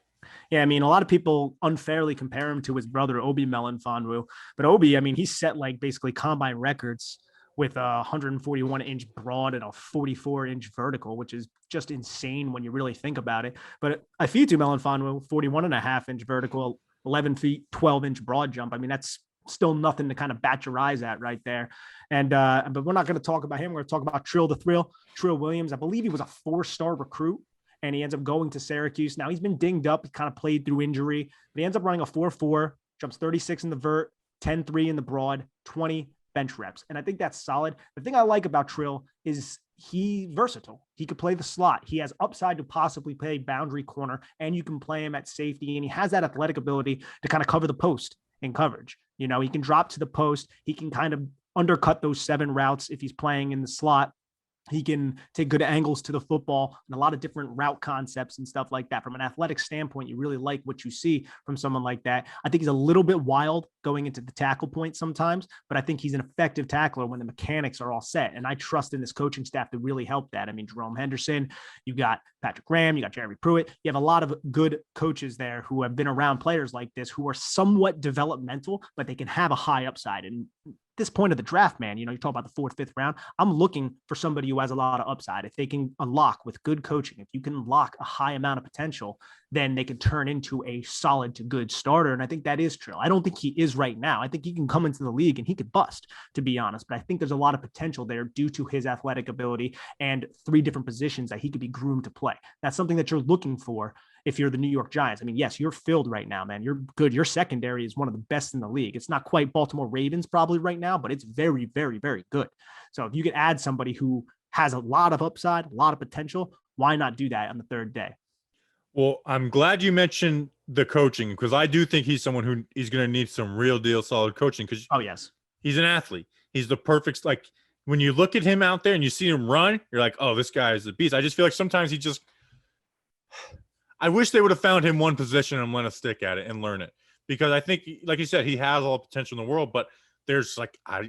Yeah, I mean, a lot of people unfairly compare him to his brother, Obi Melifonwu. But Obi, I mean, he set like basically combine records with a 141-inch broad and a 44-inch vertical, which is just insane when you really think about it. But Ifeatu Melifonwu, 41.5-inch vertical, 11 feet, 12-inch broad jump. I mean, that's still nothing to kind of bat your eyes at right there. And but we're not going to talk about him. We're going to talk about Trill the Thrill, Trill Williams. I believe he was a 4-star recruit, and he ends up going to Syracuse. Now he's been dinged up. He kind of played through injury, but he ends up running a 4.4, jumps 36 in the vert, 10.3 in the broad, 20 bench reps. And I think that's solid. The thing I like about Trill is he's versatile. He could play the slot. He has upside to possibly play boundary corner, and you can play him at safety. And he has that athletic ability to kind of cover the post in coverage. You know, he can drop to the post. He can kind of undercut those 7 routes if he's playing in the slot. He can take good angles to the football and a lot of different route concepts and stuff like that. From an athletic standpoint, you really like what you see from someone like that. I think he's a little bit wild going into the tackle point sometimes, but I think he's an effective tackler when the mechanics are all set. And I trust in this coaching staff to really help that. I mean, Jerome Henderson, you got Patrick Graham, you got Jeremy Pruitt. You have a lot of good coaches there who have been around players like this who are somewhat developmental, but they can have a high upside. And this point of the draft, man, you know, you talk about the 4th, 5th round. I'm looking for somebody who has a lot of upside. If they can unlock with good coaching, if you can unlock a high amount of potential, then they can turn into a solid to good starter. And I think that is Trill. I don't think he is right now. I think he can come into the league and he could bust, to be honest. But I think there's a lot of potential there due to his athletic ability and 3 different positions that he could be groomed to play. That's something that you're looking for if you're the New York Giants. I mean, yes, you're filled right now, man. You're good. Your secondary is one of the best in the league. It's not quite Baltimore Ravens probably right now, but it's very, very, very good. So if you could add somebody who has a lot of upside, a lot of potential, why not do that on the 3rd day? Well, I'm glad you mentioned the coaching because I do think he's someone who he's going to need some real deal solid coaching because yes, he's an athlete. He's the perfect, like when you look at him out there and you see him run, you're like, oh, this guy is the beast. I just feel like sometimes he just – I wish they would have found him one position and let us stick at it and learn it because I think, like you said, he has all the potential in the world, but there's like I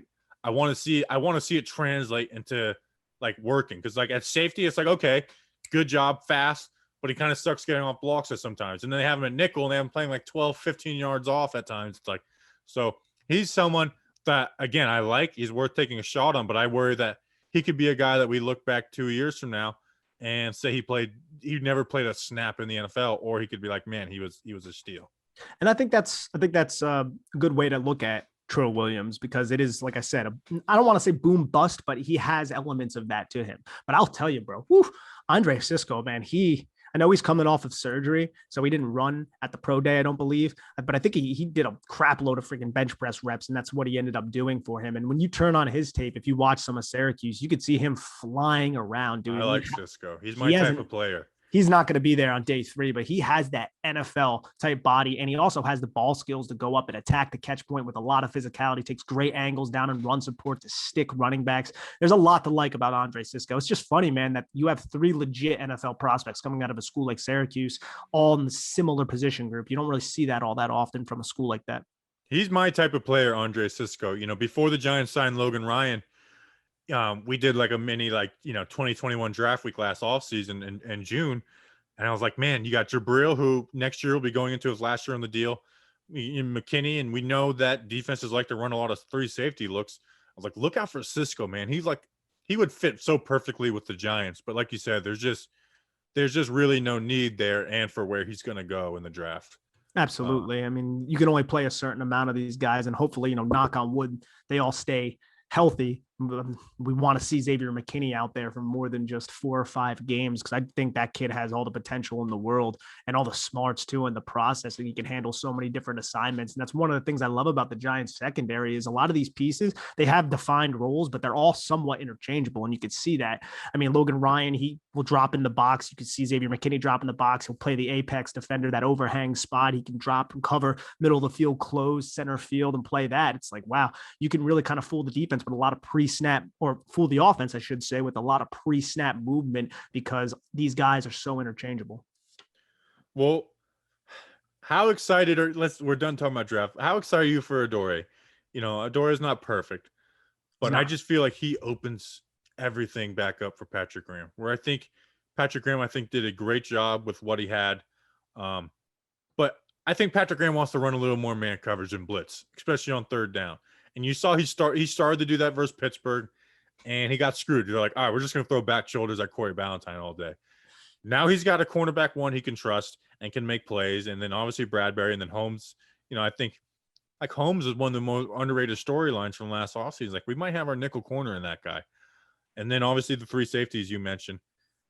want to see it translate into like working because like at safety it's like okay, good job, fast, but he kind of sucks getting off blocks at sometimes, and then they have him at nickel and they have him playing like 12, 15 yards off at times. It's like so he's someone that again I like. He's worth taking a shot on, but I worry that he could be a guy that we look back 2 years from now and say he never played a snap in the NFL, or he could be like, man, he was a steal. And I think that's a good way to look at Trill Williams because it is, like I said, I don't want to say boom bust, but he has elements of that to him. But I'll tell you, bro, Andre Cisco, man, I know he's coming off of surgery, so he didn't run at the pro day, I don't believe. But I think he did a crap load of freaking bench press reps, and that's what he ended up doing for him. And when you turn on his tape, if you watch some of Syracuse, you could see him flying around, dude. I like Cisco. He's my type of player. He's not going to be there on day 3, but he has that NFL type body. And he also has the ball skills to go up and attack the catch point with a lot of physicality, takes great angles down and run support to stick running backs. There's a lot to like about Andre Cisco. It's just funny, man, that you have 3 legit NFL prospects coming out of a school like Syracuse, all in the similar position group. You don't really see that all that often from a school like that. He's my type of player, Andre Cisco. You know, before the Giants signed Logan Ryan, we did like a mini, 2021 draft week last offseason in June. And I was like, man, you got Jabril, who next year will be going into his last year on the deal, in McKinney. And we know that defenses like to run a lot of 3 safety looks. I was like, look out for Cisco, man. He would fit so perfectly with the Giants. But like you said, there's just really no need there and for where he's going to go in the draft. Absolutely. I mean, you can only play a certain amount of these guys and hopefully, knock on wood, they all stay healthy. We want to see Xavier McKinney out there for more than just 4 or 5 games because I think that kid has all the potential in the world and all the smarts too in the process, and he can handle so many different assignments. And that's one of the things I love about the Giants secondary is a lot of these pieces, they have defined roles, but they're all somewhat interchangeable. And you could see that. I mean, Logan Ryan, he will drop in the box. You could see Xavier McKinney drop in the box. He'll play the apex defender, that overhang spot. He can drop and cover middle of the field, close center field and play that. It's like, wow, you can really kind of fool the defense with a lot of pre-snap, or fool the offense, I should say, with a lot of pre-snap movement because these guys are so interchangeable. Well, how excited we're done talking about draft. How excited are you for Adore? Adore is not perfect, but I just feel like he opens everything back up for Patrick Graham, where I think Patrick Graham, did a great job with what he had. But I think Patrick Graham wants to run a little more man coverage and blitz, especially on 3rd down. And you saw he started to do that versus Pittsburgh, and he got screwed. They're like, all right, we're just going to throw back shoulders at Corey Ballantyne all day. Now he's got a cornerback 1 he can trust and can make plays. And then obviously Bradbury, and then Holmes. I think like Holmes is one of the most underrated storylines from last offseason. Like we might have our nickel corner in that guy. And then obviously the 3 safeties you mentioned.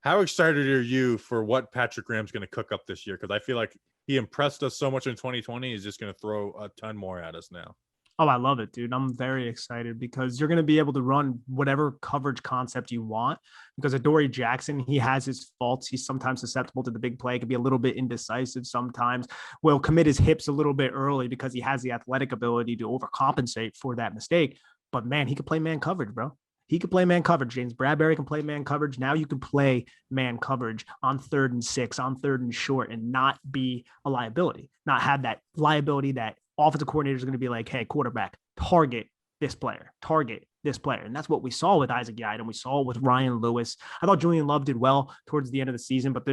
How excited are you for what Patrick Graham's going to cook up this year? Because I feel like he impressed us so much in 2020. He's just going to throw a ton more at us now. Oh, I love it, dude. I'm very excited because you're going to be able to run whatever coverage concept you want. Because Adoree Jackson, he has his faults. He's sometimes susceptible to the big play, can be a little bit indecisive sometimes, will commit his hips a little bit early because he has the athletic ability to overcompensate for that mistake. But man, he could play man coverage, bro. He could play man coverage. James Bradbury can play man coverage. Now you can play man coverage on 3rd and 6, on 3rd and short, and not be a liability, not have that liability that offensive coordinator is going to be like, hey, quarterback, target this player, target this player. And that's what we saw with Isaac Yiadom. We saw it with Ryan Lewis. I thought Julian Love did well towards the end of the season, but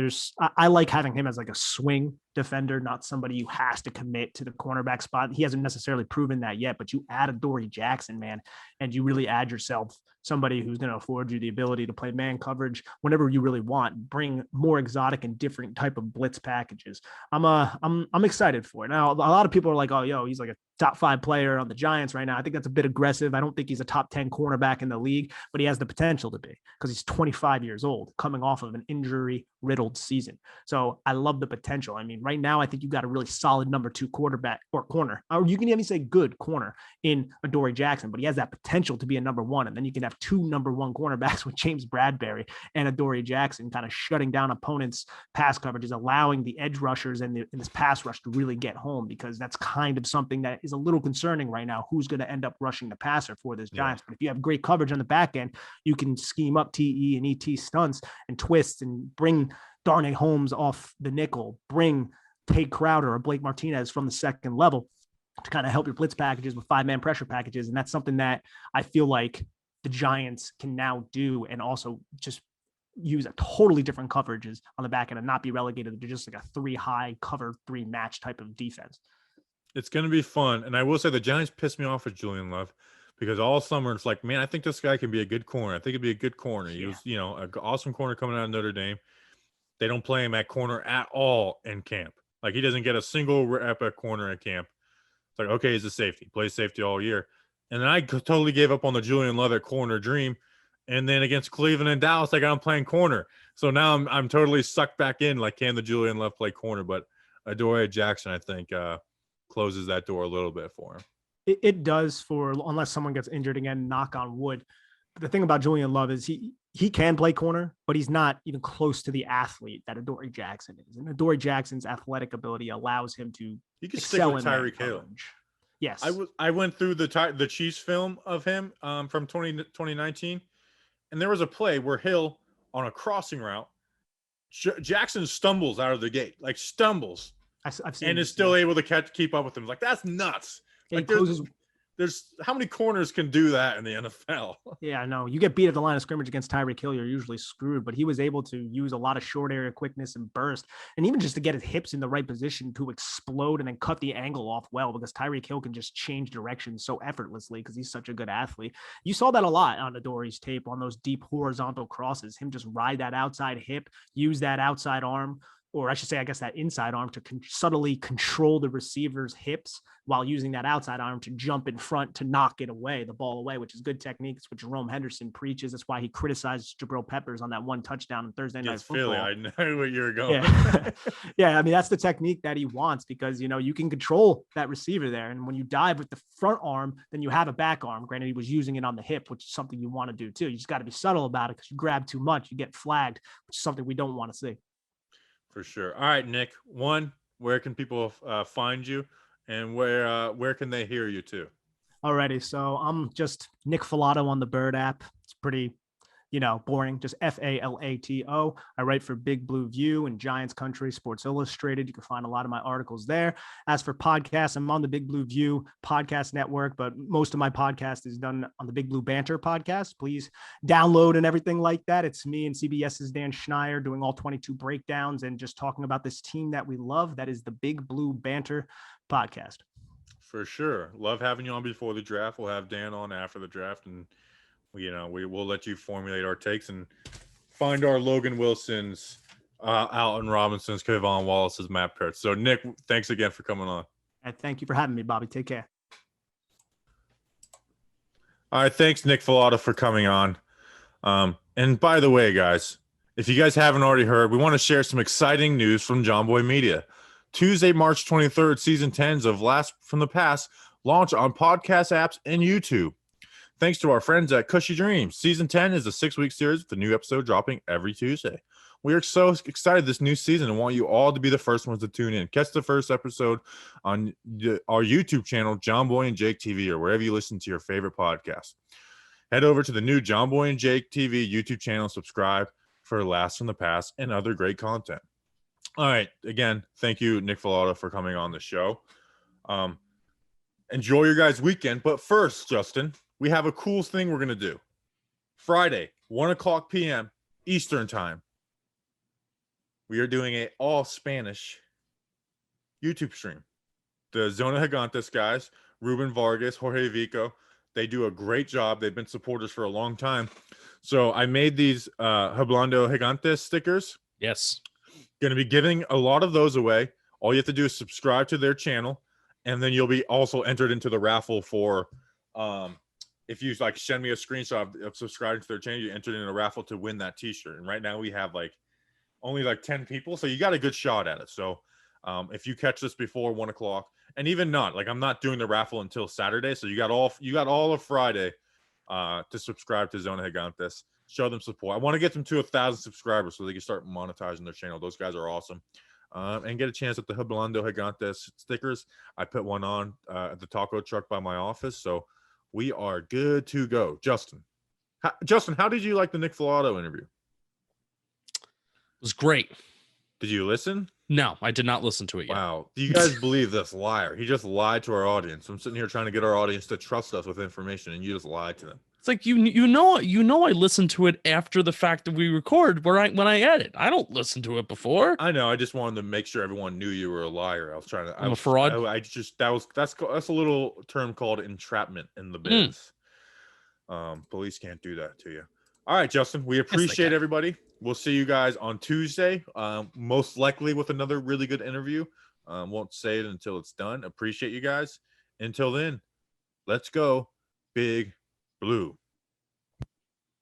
I like having him as like a swing defender, not somebody who has to commit to the cornerback spot. He hasn't necessarily proven that yet, but you add Adoree Jackson, man, and you really add yourself somebody who's going to afford you the ability to play man coverage whenever you really want, bring more exotic and different type of blitz packages. I'm excited for it. Now, a lot of people are like, oh, yo, he's like a top 5 player on the Giants right now. I think that's a bit aggressive. I don't think he's a top 10 cornerback in the league, but he has the potential to be because he's 25 years old coming off of an injury riddled season. So I love the potential. I mean, right now, I think you've got a really solid number 2 quarterback or corner, or you can even say good corner in Adoree Jackson, but he has that potential to be a number 1. And then you can have 2 number 1 cornerbacks with James Bradbury and Adoree Jackson kind of shutting down opponents' pass coverages, allowing the edge rushers and this pass rush to really get home, because that's kind of something that is a little concerning right now. Who's going to end up rushing the passer for this Giants? But if you have great coverage on the back end, you can scheme up TE and ET stunts and twists and bring Darnay Holmes off the nickel, bring Tate Crowder or Blake Martinez from the second level to kind of help your blitz packages with 5-man pressure packages. And that's something that I feel like the Giants can now do, and also just use a totally different coverages on the back end and not be relegated to just like a 3 high cover 3 match type of defense. It's going to be fun. And I will say the Giants pissed me off with Julian Love, because all summer it's like, man, I think this guy can be a good corner. I think he'd be a good corner. He was, an awesome corner coming out of Notre Dame. They don't play him at corner at all in camp. Like, he doesn't get a single rep at corner at camp. It's like, okay, he's a safety. Plays safety all year. And then I totally gave up on the Julian Love at corner dream. And then against Cleveland and Dallas, I got him playing corner. So now I'm totally sucked back in. Like, can the Julian Love play corner? But Adoree Jackson, I think, closes that door a little bit for him. It does, unless someone gets injured again, knock on wood. But the thing about Julian Love is he can play corner, but he's not even close to the athlete that Adoree Jackson is. And Adoree Jackson's athletic ability allows him to excel in Tyreek Hill. Yes. I went through the Chiefs film of him from 2019, and there was a play where Hill, on a crossing route, Jackson stumbles out of the gate, like stumbles, I've seen, and is still able to keep up with him. Like, that's nuts. Like, there's how many corners can do that in the NFL? Yeah, I know. You get beat at the line of scrimmage against Tyreek Hill, you're usually screwed, but he was able to use a lot of short area quickness and burst, and even just to get his hips in the right position to explode and then cut the angle off well, because Tyreek Hill can just change direction so effortlessly because he's such a good athlete. You saw that a lot on Adoree's tape on those deep horizontal crosses, him just ride that outside hip, use that outside arm, or I should say, I guess that inside arm to subtly control the receiver's hips while using that outside arm to jump in front to knock it away, the ball away, which is good technique. It's what Jerome Henderson preaches. That's why he criticized Jabril Peppers on that one touchdown on Thursday Night Football. Philly, I know where you're going. Yeah. Yeah, I mean, that's the technique that he wants, because, you can control that receiver there. And when you dive with the front arm, then you have a back arm. Granted, he was using it on the hip, which is something you want to do too. You just got to be subtle about it, because you grab too much, you get flagged, which is something we don't want to see. For sure. All right, Nick. Where can people find you, and where can they hear you too? Alrighty, so I'm just Nick Falato on the Bird app. It's pretty, boring. Just Falato. I write for Big Blue View and Giants Country, Sports Illustrated. You can find a lot of my articles there. As for podcasts, I'm on the Big Blue View podcast network, but most of my podcast is done on the Big Blue Banter podcast. Please download and everything like that. It's me and CBS's Dan Schneier doing all 22 breakdowns and just talking about this team that we love. That is the Big Blue Banter podcast. For sure. Love having you on before the draft. We'll have Dan on after the draft, and we will let you formulate our takes and find our Logan Wilsons, Alton Robinsons, Kevon Wallace's, Matt Peart. So, Nick, thanks again for coming on. Thank you for having me, Bobby. Take care. All right, thanks, Nick Falato, for coming on. And by the way, guys, if you guys haven't already heard, we want to share some exciting news from John Boy Media. Tuesday, March 23rd, season 10s of Last from the Past launch on podcast apps and YouTube. Thanks to our friends at Cushy Dreams. Season 10 is a 6-week series with a new episode dropping every Tuesday. We are so excited this new season and want you all to be the first ones to tune in. Catch the first episode on our YouTube channel, John Boy and Jake TV, or wherever you listen to your favorite podcast. Head over to the new John Boy and Jake TV YouTube channel, subscribe for Last from the Past and other great content. All right. Again, thank you, Nick Falato, for coming on the show. Enjoy your guys' weekend. But first, Justin, we have a cool thing we're going to do. Friday, 1 o'clock p.m. Eastern time. We are doing a all Spanish YouTube stream. The Zona Gigantes guys, Ruben Vargas, Jorge Vico, they do a great job. They've been supporters for a long time. So I made these Hablando Gigantes stickers. Yes. Going to be giving a lot of those away. All you have to do is subscribe to their channel, and then you'll be also entered into the raffle for if you like send me a screenshot of subscribing to their channel, you entered in a raffle to win that t-shirt. And right now we have only 10 people, so you got a good shot at it. So if you catch this before 1 o'clock, and even not, I'm not doing the raffle until Saturday, so you got all of Friday to subscribe to Zona Gigantes. Show them support. I want to get them to 1,000 subscribers so they can start monetizing their channel. Those guys are awesome. And get a chance at the Hablando Gigantes stickers. I put one on at the taco truck by my office, so we are good to go. Justin, how did you like the Nick Falato interview? It was great. Did you listen? No, I did not listen to it yet. Wow. Do you guys believe this liar? He just lied to our audience. I'm sitting here trying to get our audience to trust us with information, and you just lied to them. It's like you know I listen to it after the fact that we record when I edit. I don't listen to it before. I know. I just wanted to make sure everyone knew you were a liar. I was trying to. I'm a fraud. That's a little term called entrapment in the biz. Police can't do that to you. All right, Justin. We appreciate everybody. We'll see you guys on Tuesday. Most likely with another really good interview. Won't say it until it's done. Appreciate you guys. Until then, let's go, Big Blue.